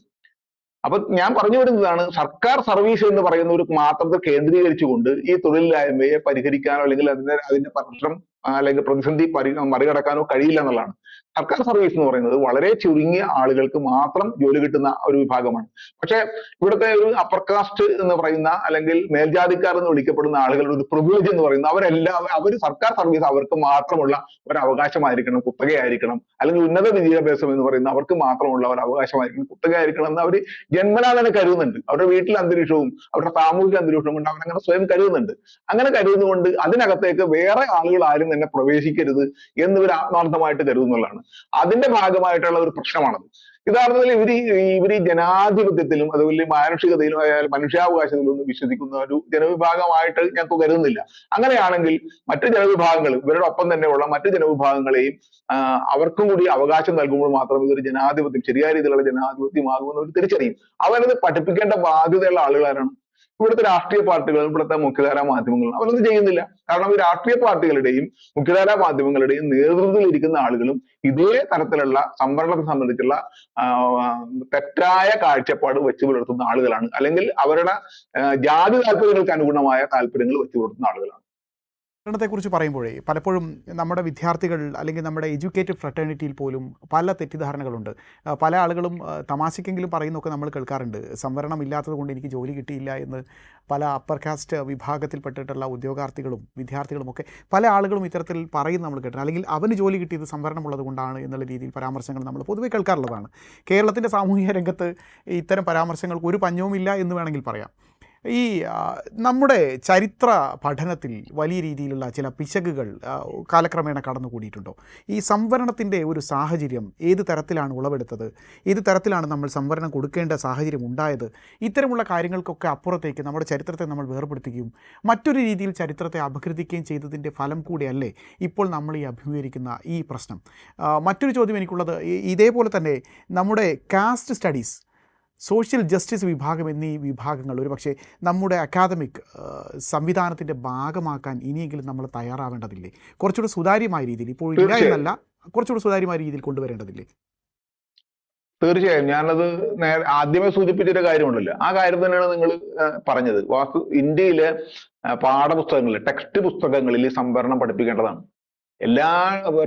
അപ്പൊ ഞാൻ പറഞ്ഞു വരുന്നതാണ്, സർക്കാർ സർവീസ് എന്ന് പറയുന്ന ഒരു മാത്രത്തെ കേന്ദ്രീകരിച്ചുകൊണ്ട് ഈ തൊഴിലില്ലായ്മയെ പരിഹരിക്കാനോ അല്ലെങ്കിൽ അതിന്റെ പ്രശ്നം അല്ലെങ്കിൽ പ്രതിസന്ധി മറികടക്കാനോ കഴിയില്ല എന്നുള്ളതാണ്. സർക്കാർ സർവീസ് എന്ന് പറയുന്നത് വളരെ ചുരുങ്ങിയ ആളുകൾക്ക് മാത്രം ജോലി കിട്ടുന്ന ഒരു വിഭാഗമാണ്. പക്ഷെ ഇവിടുത്തെ ഒരു അപ്പർ കാസ്റ്റ് എന്ന് പറയുന്ന അല്ലെങ്കിൽ മേൽജാതിക്കാർ എന്ന് വിളിക്കപ്പെടുന്ന ആളുകളുടെ ഒരു പ്രിവിലേജ് എന്ന് പറയുന്നത് അവർ സർക്കാർ സർവീസ് അവർക്ക് മാത്രമുള്ള ഒരു അവകാശമായിരിക്കണം, കുത്തകയായിരിക്കണം. അല്ലെങ്കിൽ ഉന്നത വിദ്യാഭ്യാസം എന്ന് പറയുന്ന അവർക്ക് മാത്രമുള്ള ഒരു അവകാശമായിരിക്കണം, കുത്തകയായിരിക്കണം എന്ന് അവർ ജന്മനാ തന്നെ കരുതുന്നുണ്ട്. അവരുടെ വീട്ടിലെ അന്തരീക്ഷവും അവരുടെ സാമൂഹിക അന്തരീക്ഷവും കൊണ്ട് അവരങ്ങനെ സ്വയം കരുതുന്നുണ്ട്. അങ്ങനെ കരുതുന്നതുകൊണ്ട് അതിനകത്തേക്ക് വേറെ ആളുകൾ ആരും തന്നെ പ്രവേശിക്കരുത് എന്നിവർ ആത്മാർത്ഥമായിട്ട് കരുതുന്നുള്ളതാണ്. അതിന്റെ ഭാഗമായിട്ടുള്ള ഒരു പ്രശ്നമാണത്. യഥാർത്ഥത്തിൽ ഇവർ ഈ ജനാധിപത്യത്തിലും അതുപോലെ മാനുഷികതയിലും മനുഷ്യാവകാശത്തിലും ഒന്നും വിശ്വസിക്കുന്ന ഒരു ജനവിഭാഗമായിട്ട് ഞങ്ങൾക്ക് കരുതുന്നില്ല. അങ്ങനെയാണെങ്കിൽ മറ്റു ജനവിഭാഗങ്ങൾ, ഇവരുടെ ഒപ്പം തന്നെയുള്ള മറ്റു ജനവിഭാഗങ്ങളെയും അവർക്കും കൂടി അവകാശം നൽകുമ്പോൾ മാത്രമേ ഇതൊരു ജനാധിപത്യം, ശരിയായ രീതിയിലുള്ള ജനാധിപത്യമാകുമെന്ന് അവർ തിരിച്ചറിയും. അവരത് പഠിപ്പിക്കേണ്ട ബാധ്യതയുള്ള ആളുകളാരാണ്? ഇവിടുത്തെ രാഷ്ട്രീയ പാർട്ടികളും ഇവിടുത്തെ മുഖ്യധാരാ മാധ്യമങ്ങളും അവരൊന്നും ചെയ്യുന്നില്ല. കാരണം ഈ രാഷ്ട്രീയ പാർട്ടികളുടെയും മുഖ്യധാരാ മാധ്യമങ്ങളുടെയും നേതൃത്വത്തിൽ ഇരിക്കുന്ന ആളുകളും ഇതേ തരത്തിലുള്ള സംവരണത്തെ സംബന്ധിച്ചുള്ള തെറ്റായ കാഴ്ചപ്പാട് വെച്ചു പുലർത്തുന്ന ആളുകളാണ്, അല്ലെങ്കിൽ അവരുടെ ജാതി താല്പര്യങ്ങൾക്ക് അനുഗുണമായ താല്പര്യങ്ങൾ വെച്ചു പുലർത്തുന്ന ആളുകളാണ്. കുറിച്ച് പറയുമ്പോഴേ പലപ്പോഴും നമ്മുടെ വിദ്യാർത്ഥികൾ അല്ലെങ്കിൽ നമ്മുടെ എഡ്യൂക്കേറ്റഡ് ഫ്രട്ടേണിറ്റിയിൽ പോലും പല തെറ്റിദ്ധാരണകളുണ്ട്. പല ആളുകളും തമാശയ്ക്കെങ്കിലും പറയുന്നതൊക്കെ നമ്മൾ കേൾക്കാറുണ്ട്. സംവരണം ഇല്ലാത്തത് കൊണ്ട് എനിക്ക് ജോലി കിട്ടിയില്ല എന്ന് പല അപ്പർ കാസ്റ്റ് വിഭാഗത്തിൽപ്പെട്ടിട്ടുള്ള ഉദ്യോഗാർത്ഥികളും വിദ്യാർത്ഥികളും ഒക്കെ പല ആളുകളും ഇത്തരത്തിൽ പറയുന്നത് നമ്മൾ കേട്ടിട്ടുണ്ട്. അല്ലെങ്കിൽ അവന് ജോലി കിട്ടിയത് സംവരണമുള്ളത് കൊണ്ടാണ് എന്നുള്ള രീതിയിൽ പരാമർശങ്ങൾ നമ്മൾ പൊതുവെ കേൾക്കാറുള്ളതാണ്. കേരളത്തിൻ്റെ സാമൂഹിക രംഗത്ത് ഇത്തരം പരാമർശങ്ങൾക്ക് ഒരു പഞ്ഞവുമില്ല എന്ന് വേണമെങ്കിൽ പറയാം. ഈ നമ്മുടെ ചരിത്ര പഠനത്തിൽ വലിയ രീതിയിലുള്ള ചില പിശകുകൾ കാലക്രമേണ കടന്നുകൂടിയിട്ടുണ്ടോ? ഈ സംവരണത്തിൻ്റെ ഒരു സാഹചര്യം ഏത് തരത്തിലാണ് ഉളവെടുത്തത്? ഏത് തരത്തിലാണ് നമ്മൾ സംവരണം കൊടുക്കേണ്ട സാഹചര്യം ഉണ്ടായത്? ഇത്തരമുള്ള കാര്യങ്ങൾക്കൊക്കെ അപ്പുറത്തേക്ക് നമ്മുടെ ചരിത്രത്തെ നമ്മൾ വേർപെടുത്തുകയും മറ്റൊരു രീതിയിൽ ചരിത്രത്തെ അപകീർത്തിക്കുകയും ചെയ്തതിൻ്റെ ഫലം കൂടിയല്ലേ ഇപ്പോൾ നമ്മൾ ഈ അഭിമുഖീകരിക്കുന്ന ഈ പ്രശ്നം? മറ്റൊരു ചോദ്യം എനിക്കുള്ളത്, ഇതേപോലെ തന്നെ നമ്മുടെ കാസ്റ്റ് സ്റ്റഡീസ്, സോഷ്യൽ ജസ്റ്റിസ് വിഭാഗം എന്നീ വിഭാഗങ്ങൾ ഒരുപക്ഷെ നമ്മുടെ അക്കാദമിക് സംവിധാനത്തിൻ്റെ ഭാഗമാക്കാൻ ഇനിയെങ്കിലും നമ്മൾ തയ്യാറാവേണ്ടതില്ലേ? കുറച്ചുകൂടി സുതാര്യമായ രീതിയിൽ, ഇപ്പോൾ ഇല്ല എന്നല്ല, കുറച്ചുകൂടി സുതാര്യമായ രീതിയിൽ കൊണ്ടുവരേണ്ടതില്ലേ? തീർച്ചയായും. ഞാനത് ആദ്യമേ സൂചിപ്പിച്ചൊരു കാര്യമുണ്ടല്ലോ, ആ കാര്യം തന്നെയാണ് നിങ്ങൾ പറഞ്ഞത്. ഇന്ത്യയിലെ പാഠപുസ്തകങ്ങളിൽ, ടെക്സ്റ്റ് പുസ്തകങ്ങളിൽ സംവരണം പഠിപ്പിക്കേണ്ടതാണ്. എല്ലാ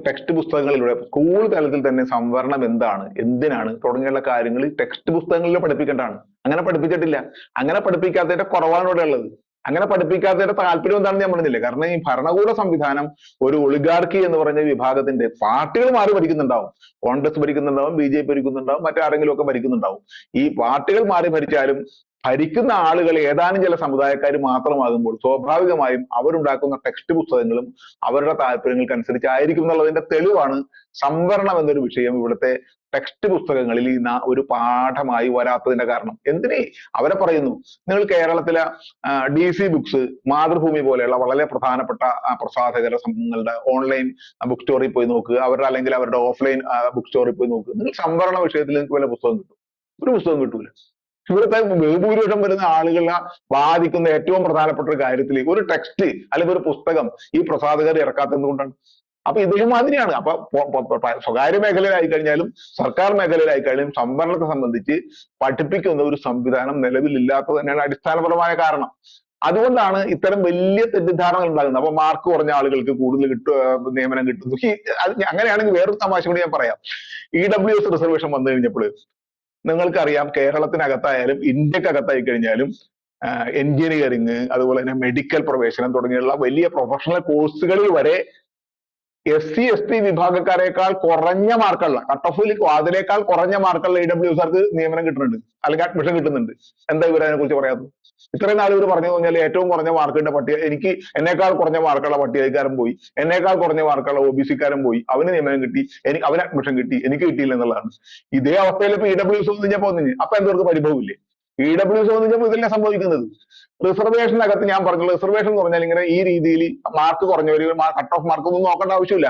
ടെക്സ്റ്റ് പുസ്തകങ്ങളിലൂടെ സ്കൂൾ തലത്തിൽ തന്നെ സംവരണം എന്താണ്, എന്തിനാണ് തുടങ്ങിയുള്ള കാര്യങ്ങൾ ടെക്സ്റ്റ് പുസ്തകങ്ങളിൽ പഠിപ്പിക്കേണ്ടതാണ്. അങ്ങനെ പഠിപ്പിച്ചിട്ടില്ല. അങ്ങനെ പഠിപ്പിക്കാത്തതിന്റെ കുറവാണ് ഇവിടെ ഉള്ളത്. അങ്ങനെ പഠിപ്പിക്കാത്തതിന്റെ താല്പര്യം എന്താണെന്ന് ഞാൻ പറഞ്ഞില്ലേ. കാരണം ഈ ഭരണകൂട സംവിധാനം ഒരു ഒളിഗാർക്കി എന്ന് പറഞ്ഞ വിഭാഗത്തിന്റെ, പാർട്ടികൾ മാറി ഭരിക്കുന്നുണ്ടാവും, കോൺഗ്രസ് ഭരിക്കുന്നുണ്ടാവും, BJP ഭരിക്കുന്നുണ്ടാവും, മറ്റാരെങ്കിലും ഒക്കെ ഭരിക്കുന്നുണ്ടാവും. ഈ പാർട്ടികൾ മാറി ഭരിച്ചാലും ഭരിക്കുന്ന ആളുകൾ ഏതാനും ചില സമുദായക്കാർ മാത്രമാകുമ്പോൾ സ്വാഭാവികമായും അവരുണ്ടാക്കുന്ന ടെക്സ്റ്റ് പുസ്തകങ്ങളും അവരുടെ താല്പര്യങ്ങൾക്കനുസരിച്ച് ആയിരിക്കും എന്നുള്ളതിന്റെ തെളിവാണ് സംവരണം എന്നൊരു വിഷയം ഇവിടുത്തെ ടെക്സ്റ്റ് പുസ്തകങ്ങളിൽ ഒരു പാഠമായി വരാത്തതിന്റെ കാരണം. എന്തിനേ അവരെ പറയുന്നു, നിങ്ങൾ കേരളത്തിലെ DC ബുക്സ്, മാതൃഭൂമി പോലെയുള്ള വളരെ പ്രധാനപ്പെട്ട പ്രസാധകര സംഘങ്ങളുടെ ഓൺലൈൻ ബുക്ക് സ്റ്റോറിൽ പോയി നോക്കുക, അവരുടെ അല്ലെങ്കിൽ അവരുടെ ഓഫ്ലൈൻ ബുക്ക് സ്റ്റോറിൽ പോയി നോക്കുക. നിങ്ങൾ സംവരണ വിഷയത്തിൽ നിങ്ങൾക്ക് വല്ല പുസ്തകം കിട്ടും? ഒരു പുസ്തകം കിട്ടൂല. ഇവിടുത്തെ ബഹുഭൂരിപക്ഷം വരുന്ന ആളുകളെ ബാധിക്കുന്ന ഏറ്റവും പ്രധാനപ്പെട്ട ഒരു കാര്യത്തിലേക്ക് ഒരു ടെക്സ്റ്റ് അല്ലെങ്കിൽ ഒരു പുസ്തകം ഈ പ്രസാധകർ ഇറക്കാത്തത് കൊണ്ടാണ്. അപ്പൊ ഇതേമാതിരിയാണ്. അപ്പൊ സ്വകാര്യ മേഖലയിലായി കഴിഞ്ഞാലും സർക്കാർ മേഖലയിലായി കഴിഞ്ഞാലും സംവരണത്തെ സംബന്ധിച്ച് പഠിപ്പിക്കുന്ന ഒരു സംവിധാനം നിലവിലില്ലാത്തത് തന്നെയാണ് അടിസ്ഥാനപരമായ കാരണം. അതുകൊണ്ടാണ് ഇത്തരം വലിയ തെറ്റിദ്ധാരണകൾ ഉണ്ടാകുന്നത്. അപ്പൊ മാർക്ക് കുറഞ്ഞ ആളുകൾക്ക് കൂടുതൽ നിയമനം കിട്ടുന്നു. അങ്ങനെയാണെങ്കിൽ വേറൊരു തമാശ കൂടി ഞാൻ പറയാം. EWS റിസർവേഷൻ വന്നു കഴിഞ്ഞപ്പോൾ നിങ്ങൾക്കറിയാം, കേരളത്തിനകത്തായാലും ഇന്ത്യക്കകത്തായി കഴിഞ്ഞാലും എഞ്ചിനീയറിംഗ്, അതുപോലെ തന്നെ മെഡിക്കൽ പ്രവേശനം തുടങ്ങിയുള്ള വലിയ പ്രൊഫഷണൽ കോഴ്സുകളിൽ വരെ SC ST വിഭാഗക്കാരേക്കാൾ കുറഞ്ഞ മാർക്കുള്ള കട്ട് ഓഫിൽ അതിനേക്കാൾ കുറഞ്ഞ മാർക്കുള്ള EWSകാർക്ക് നിയമനം കിട്ടുന്നുണ്ട്, അല്ലെങ്കിൽ അഡ്മിഷൻ കിട്ടുന്നുണ്ട്. എന്താ ഇവർ അതിനെ കുറിച്ച് പറയാത്തത്? ഇത്രയും നാൾ ഇവർ പറഞ്ഞു കഴിഞ്ഞാൽ ഏറ്റവും കുറഞ്ഞ മാർക്കിന്റെ പട്ടിക, എന്നേക്കാൾ കുറഞ്ഞ മാർക്കുള്ള പട്ടികക്കാരൻ പോയി, എന്നേക്കാൾ കുറഞ്ഞ മാർക്കുള്ള OBCക്കാരൻ പോയി, അവന് നിയമനം കിട്ടി, അവന് അഡ്മിഷൻ കിട്ടി, എനിക്ക് കിട്ടിയില്ല എന്നുള്ളതാണ്. ഇതേ അവസ്ഥയിൽ ഇപ്പൊ EWS വന്നിപ്പോ അപ്പൊ എന്തവർക്ക് പരിഭവമില്ലേ? EWS വന്നിപ്പോ ഇതല്ലേ സംഭവിക്കുന്നത്. റിസർവേഷനകത്ത് ഞാൻ പറഞ്ഞു, റിസർവേഷൻ എന്ന് പറഞ്ഞാൽ ഇങ്ങനെ ഈ രീതിയിൽ മാർക്ക് കുറഞ്ഞവര് കട്ട് ഓഫ് മാർക്ക് ഒന്നും നോക്കേണ്ട ആവശ്യമില്ല.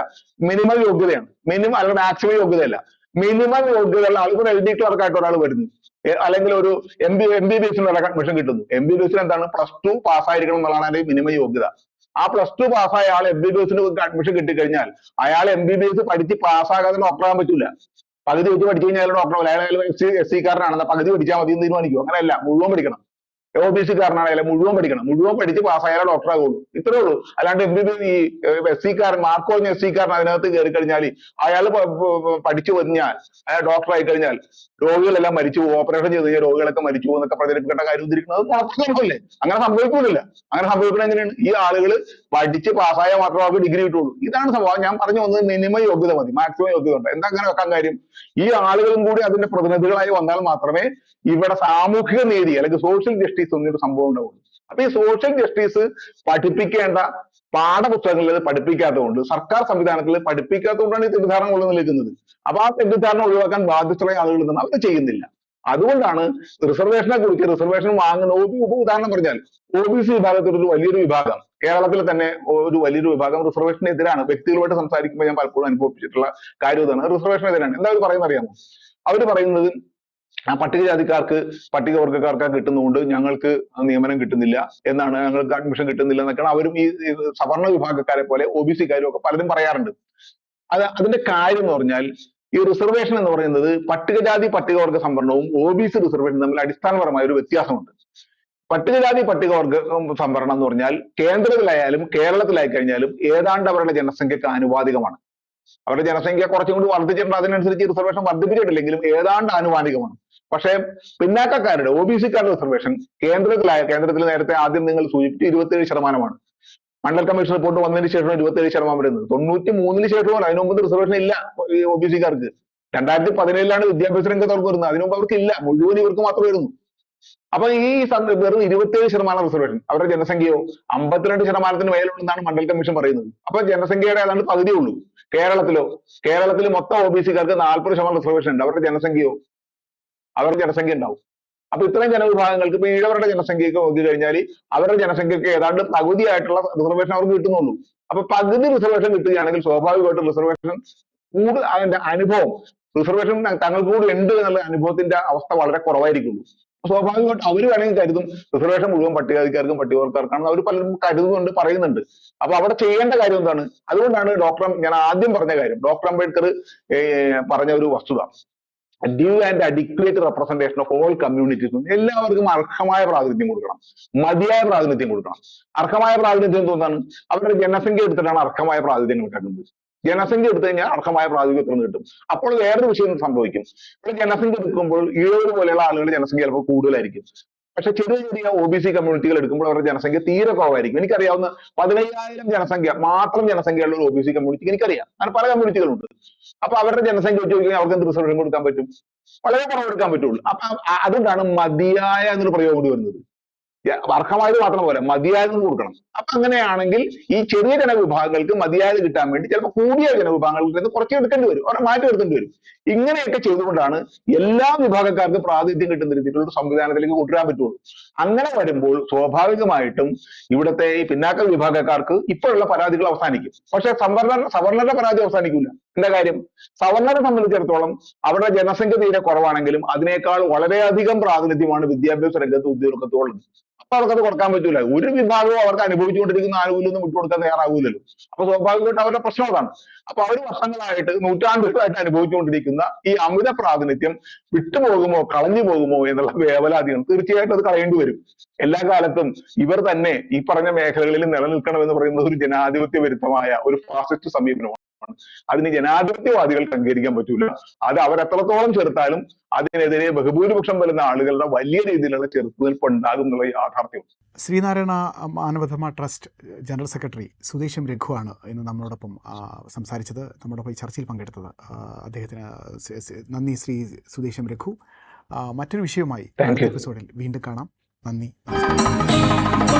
മിനിമം യോഗ്യതയാണ്, മിനിമം അല്ലെങ്കിൽ മാക്സിമം യോഗ്യതയല്ല, മിനിമം യോഗ്യതയുള്ള ആളുകൾ LD ക്ലർക്കായിട്ട് ഒരാൾ വരുന്നു, അല്ലെങ്കിൽ ഒരു MBBS ഒരാൾക്ക് അഡ്മിഷൻ കിട്ടുന്നു. MBBS എന്താണ്? +2 പാസ്സായിരിക്കണം എന്നുള്ളതാണ് അതിന്റെ മിനിമം യോഗ്യത. ആ +2 പാസ്സായ ആൾ MBBS അഡ്മിഷൻ കിട്ടിക്കഴിഞ്ഞാൽ അയാൾ MBBS പഠിച്ച് പാസ്സാകാതെ ഡോക്ടറാകാൻ പറ്റൂല. പകുതി വെച്ച് പഠിച്ചു കഴിഞ്ഞാൽ ഡോക്ടർ, അയാൾ SC കാരനാണെന്ന് പകുതി പഠിച്ചാൽ മതി എന്ന് തീരുമാനിക്കും. അങ്ങനെയല്ല, മുഴുവൻ പഠിക്കണം. OBCക്കാരനായാലും മുഴുവൻ പഠിക്കണം, മുഴുവൻ പഠിച്ച് പാസ്സായാലേ ഡോക്ടറാകുള്ളൂ. ഇത്രേ ഉള്ളൂ. അല്ലാണ്ട് ഈ SC-കാരൻ, മാർക്ക് കുറഞ്ഞ SC-കാരൻ അതിനകത്ത് കയറി കഴിഞ്ഞാൽ അയാൾ പഠിച്ചു കഴിഞ്ഞാൽ അയാൾ ഡോക്ടറായി കഴിഞ്ഞാൽ രോഗികളെല്ലാം മരിച്ചു പോകും, ഓപ്പറേഷൻ ചെയ്ത് കഴിഞ്ഞാൽ രോഗികളൊക്കെ മരിച്ചു പോകും എന്നൊക്കെ പ്രചരിപ്പിക്കേണ്ട കാര്യം ഉദ്ദേശിക്കുന്നത് മാത്രമല്ലേ? അങ്ങനെ സംഭവിക്കുന്നില്ല. അങ്ങനെ സംഭവിക്കണം എങ്ങനെയാണ്? ഈ ആളുകൾ പഠിച്ച് പാസ്സായാൽ മാത്രമേ അവർക്ക് ഡിഗ്രി കിട്ടുള്ളൂ. ഇതാണ് സംഭവം. ഞാൻ പറഞ്ഞു വന്നത് മിനിമം യോഗ്യത മതി, മാക്സിമം യോഗ്യത ഉണ്ട്. എന്താ അങ്ങനെ വെക്കാൻ കാര്യം? ഈ ആളുകളും കൂടി അതിന്റെ പ്രതിനിധികളായി വന്നാൽ മാത്രമേ ഇവിടെ സാമൂഹിക നീതി അല്ലെങ്കിൽ സോഷ്യൽ ജസ്റ്റിസ് എന്നൊരു സംഭവം ഉണ്ടാവുള്ളൂ. അപ്പൊ ഈ സോഷ്യൽ ജസ്റ്റിസ് പഠിപ്പിക്കേണ്ട പാഠപുസ്തകങ്ങളിൽ പഠിപ്പിക്കാത്തതുകൊണ്ട്, സർക്കാർ സംവിധാനത്തിൽ പഠിപ്പിക്കാത്തതുകൊണ്ടാണ് ഈ തെറ്റിദ്ധാരണ നിൽക്കുന്നത്. അപ്പൊ ആ തെറ്റിദ്ധാരണ ഒഴിവാക്കാൻ ബാധ്യതയുള്ള ആളുകൾ നിന്ന് അവർ ചെയ്യുന്നില്ല. അതുകൊണ്ടാണ് റിസർവേഷനെ കുറിച്ച്, റിസർവേഷൻ വാങ്ങുന്ന ഉദാഹരണം പറഞ്ഞാൽ OBC വിഭാഗത്തിൽ ഒരു വലിയൊരു വിഭാഗം, കേരളത്തിൽ തന്നെ ഒരു വലിയൊരു വിഭാഗം റിസർവേഷനെതിരാണ്. വ്യക്തികളുമായിട്ട് സംസാരിക്കുമ്പോൾ ഞാൻ പലപ്പോഴും അനുഭവിച്ചിട്ടുള്ള കാര്യം ഇതാണ്. റിസർവേഷനെതിരാണ്. എന്താ അവർ പറയുന്നത് അറിയാമോ? അവർ പറയുന്നത് പട്ടികജാതിക്കാർക്ക്, പട്ടികവർഗക്കാർക്ക് കിട്ടുന്നതുകൊണ്ട് ഞങ്ങൾക്ക് നിയമനം കിട്ടുന്നില്ല എന്നാണ്, ഞങ്ങൾക്ക് അഡ്മിഷൻ കിട്ടുന്നില്ല എന്നൊക്കെയാണ് അവരും ഈ സവർണ വിഭാഗക്കാരെ പോലെ OBCക്കാരും ഒക്കെ പലരും പറയാറുണ്ട്. അതിന്റെ കാര്യം എന്ന് പറഞ്ഞാൽ, ഈ റിസർവേഷൻ എന്ന് പറയുന്നത് പട്ടികജാതി പട്ടികവർഗ സംവരണവും OBC റിസർവേഷനും തമ്മിൽ അടിസ്ഥാനപരമായ ഒരു വ്യത്യാസമുണ്ട്. പട്ടികജാതി പട്ടികവർഗ സംവരണം എന്ന് പറഞ്ഞാൽ കേന്ദ്രത്തിലായാലും കേരളത്തിലായി കഴിഞ്ഞാലും ഏതാണ്ട് അവരുടെ ജനസംഖ്യക്ക് ആനുപാതികമാണ്. അവരുടെ ജനസംഖ്യ കുറച്ചും കൂടി വർദ്ധിച്ചിട്ടുണ്ട്, അതിനനുസരിച്ച് റിസർവേഷൻ വർദ്ധിപ്പിച്ചിട്ടില്ലെങ്കിലും ഏതാണ്ട് ആനുപാതികമാണ്. പക്ഷേ പിന്നാക്കക്കാരുടെ, OBCക്കാരുടെ റിസർവേഷൻ കേന്ദ്രത്തിൽ നേരത്തെ ആദ്യം നിങ്ങൾ സൂചിപ്പിച്ചു 27%. മണ്ഡൽ കമ്മീഷൻ റിപ്പോർട്ട് വന്നതിന് ശേഷം 27% വരുന്നത്. 93-ന് ശേഷമാണ്. അതിനു മുമ്പ് റിസർവേഷൻ ഇല്ല ഈ OBCക്കാർക്ക്. 2017-ലാണ് വിദ്യാഭ്യാസ രംഗത്ത് വരുന്നത്. അതിനു മുമ്പ് അവർക്ക് ഇല്ല, മുഴുവൻ ഇവർക്ക് മാത്രമേ വരുന്നു. അപ്പൊ ഈ വെറും 27% റിസർവേഷൻ, അവരുടെ ജനസംഖ്യയോ 52%-ന് മേലുണ്ടെന്നാണ് മണ്ഡൽ കമ്മീഷൻ പറയുന്നത്. അപ്പൊ ജനസംഖ്യയുടെ ഏതാണ്ട് പകുതിയേ ഉള്ളൂ. കേരളത്തിൽ മൊത്തം OBCക്കാർക്ക് 40% റിസർവേഷൻ ഉണ്ട്. അവരുടെ ജനസംഖ്യ ഉണ്ടാവും. അപ്പൊ ഇത്രയും ജനവിഭാഗങ്ങൾക്ക് ഇപ്പൊ ഈഴവരുടെ ജനസംഖ്യയൊക്കെ നോക്കി കഴിഞ്ഞാൽ അവരുടെ ജനസംഖ്യക്ക് ഏതാണ്ട് പകുതിയായിട്ടുള്ള റിസർവേഷൻ അവർക്ക് കിട്ടുന്നുള്ളൂ. അപ്പൊ പകുതി റിസർവേഷൻ കിട്ടുകയാണെങ്കിൽ സ്വാഭാവികമായിട്ടും റിസർവേഷൻ അതിന്റെ അനുഭവം, റിസർവേഷൻ തങ്ങൾക്ക് കൂടി ഉണ്ട് എന്നുള്ള അനുഭവത്തിന്റെ അവസ്ഥ വളരെ കുറവായിരിക്കുള്ളൂ. സ്വാഭാവികമായിട്ട് അവർ വേണമെങ്കിൽ കരുതും റിസർവേഷൻ മുഴുവൻ പട്ടികജാതിക്കാർക്കും പട്ടികവർഗക്കാർക്കാണെന്ന് അവർ പലരും കരുതുന്നുണ്ട്, പറയുന്നുണ്ട്. അപ്പൊ അവിടെ ചെയ്യേണ്ട കാര്യം എന്താണ്? അതുകൊണ്ടാണ് ഞാൻ ആദ്യം പറഞ്ഞ കാര്യം, ഡോക്ടർ അംബേദ്കർ പറഞ്ഞ ഒരു വസ്തുത, due and adequate representation of all communities. എല്ലാവർക്കും അർഹമായ പ്രാതിനിധ്യം കൊടുക്കണം, മതിയായ പ്രാതിനിധ്യം കൊടുക്കണം. അർഹമായ പ്രാതിനിധ്യം എന്താണ്? അവരുടെ ജനസംഖ്യ എടുത്തിട്ടാണ് അർഹമായ പ്രാതിനിധ്യം കണക്കാക്കുന്നത്. ജനസംഖ്യ എടുത്തു കഴിഞ്ഞാൽ അർഹമായ പ്രാതിനിധ്യം എത്ര കിട്ടും. അപ്പോൾ വേറൊരു വിഷയം സംഭവിക്കും. ഇവിടെ ജനസംഖ്യ എടുക്കുമ്പോൾ ഈഴവർ പോലെയുള്ള ആളുകളുടെ ജനസംഖ്യ ചിലപ്പോൾ കൂടുതലായിരിക്കും. പക്ഷെ ചെറിയ OBC കമ്മ്യൂണിറ്റികൾ എടുക്കുമ്പോൾ അവരുടെ ജനസംഖ്യ തീരെ കുറവായിരിക്കും. എനിക്കറിയാവുന്ന 15,000 മാത്രം ജനസംഖ്യയുള്ള ഒരു OBC കമ്മ്യൂണിറ്റിക്ക് എനിക്കറിയാം. അങ്ങനെ പല കമ്മ്യൂണിറ്റികളുണ്ട്. അപ്പൊ അവരുടെ ജനസംഖ്യ വെച്ച് നോക്കിയാൽ അവർക്ക് എന്ത് റിസർവേഷൻ കൊടുക്കാൻ പറ്റും? വളരെ കുറവ് കൊടുക്കാൻ പറ്റുള്ളൂ. അപ്പൊ അതുകൊണ്ടാണ് മതിയായ എന്നൊരു പ്രയോഗം കൂടി വരുന്നത്. അർഹമായത് മാത്രം പോരാ, മതിയായത് കൊടുക്കണം. അപ്പൊ അങ്ങനെയാണെങ്കിൽ ഈ ചെറിയ ജനവിഭാഗങ്ങൾക്ക് മതിയായത് കിട്ടാൻ വേണ്ടി ചിലപ്പോൾ കൂടിയ ജനവിഭാഗങ്ങളിൽ നിന്ന് കുറച്ച് എടുക്കേണ്ടി വരും, അവരെ മാറ്റി എടുക്കേണ്ടി വരും. ഇങ്ങനെയൊക്കെ ചെയ്തുകൊണ്ടാണ് എല്ലാ വിഭാഗക്കാർക്കും പ്രാതിനിധ്യം കിട്ടുന്ന രീതിയിലുള്ള ഒരു സംവിധാനത്തിലേക്ക് കൊണ്ടുവരാൻ പറ്റുള്ളൂ. അങ്ങനെ വരുമ്പോൾ സ്വാഭാവികമായിട്ടും ഇവിടുത്തെ ഈ പിന്നാക്ക വിഭാഗക്കാർക്ക് ഇപ്പോഴുള്ള പരാതികൾ അവസാനിക്കും. പക്ഷെ സവർണരുടെ പരാതി അവസാനിക്കില്ല. എന്താ കാര്യം? സവർണരെ സംബന്ധിച്ചിടത്തോളം അവരുടെ ജനസംഖ്യ തീരെ കുറവാണെങ്കിലും അതിനേക്കാൾ വളരെയധികം പ്രാതിനിധ്യമാണ് വിദ്യാഭ്യാസ രംഗത്ത് ഉദ്യോഗത്തുള്ളത്. അപ്പൊ അവർക്കത് കൊടുക്കാൻ പറ്റൂല. ഒരു വിഭാഗവും അവർക്ക് അനുഭവിച്ചുകൊണ്ടിരിക്കുന്ന ആനുകൂല്യം വിട്ടുകൊടുക്കാൻ തയ്യാറാവില്ലല്ലോ. അപ്പൊ സ്വാഭാവികമായിട്ട് അവരുടെ പ്രശ്നം അതാണ്. അപ്പൊ അവർ വർഷങ്ങളായിട്ട് നൂറ്റാണ്ടുകളായിട്ട് അനുഭവിച്ചുകൊണ്ടിരിക്കുന്ന ഈ അമിത പ്രാതിനിധ്യം വിട്ടുപോകുമോ കളഞ്ഞു പോകുമോ എന്നുള്ള വേവലാതികൾ തീർച്ചയായിട്ടും അത് കളയേണ്ടി വരും. എല്ലാ കാലത്തും ഇവർ തന്നെ ഈ പറഞ്ഞ മേഖലകളിൽ നിലനിൽക്കണമെന്ന് പറയുന്നത് ഒരു ജനാധിപത്യ വിരുദ്ധമായ ഒരു ഫാസിസ്റ്റ് സമീപനമാണ്. അതിന് ജനാധിപത്യവാദികൾക്ക് അംഗീകരിക്കാൻ പറ്റൂല. അത് അവരെത്രത്തോളം ചെറുത്താലും അതിനെതിരെ ബഹുഭൂരിപക്ഷം വരുന്ന ആളുകളുടെ വലിയ രീതിയിലുള്ള ചെറുത്തുനിൽപ്പ് ഉണ്ടാകും എന്നുള്ള യാഥാർത്ഥ്യം. Sreenarayana Manavadharma trust general secretary സുദേശം രഘുവാണ് ഇന്ന് നമ്മളോടൊപ്പം സംസാരിച്ചത്, നമ്മളോടൊപ്പം ഈ ചർച്ചയിൽ പങ്കെടുത്തത്. അദ്ദേഹത്തിന് നന്ദി ശ്രീ സുദേശം രഘു. മറ്റൊരു വിഷയവുമായി അടുത്ത എപ്പിസോഡിൽ വീണ്ടും കാണാം. നന്ദി, നമസ്കാരം.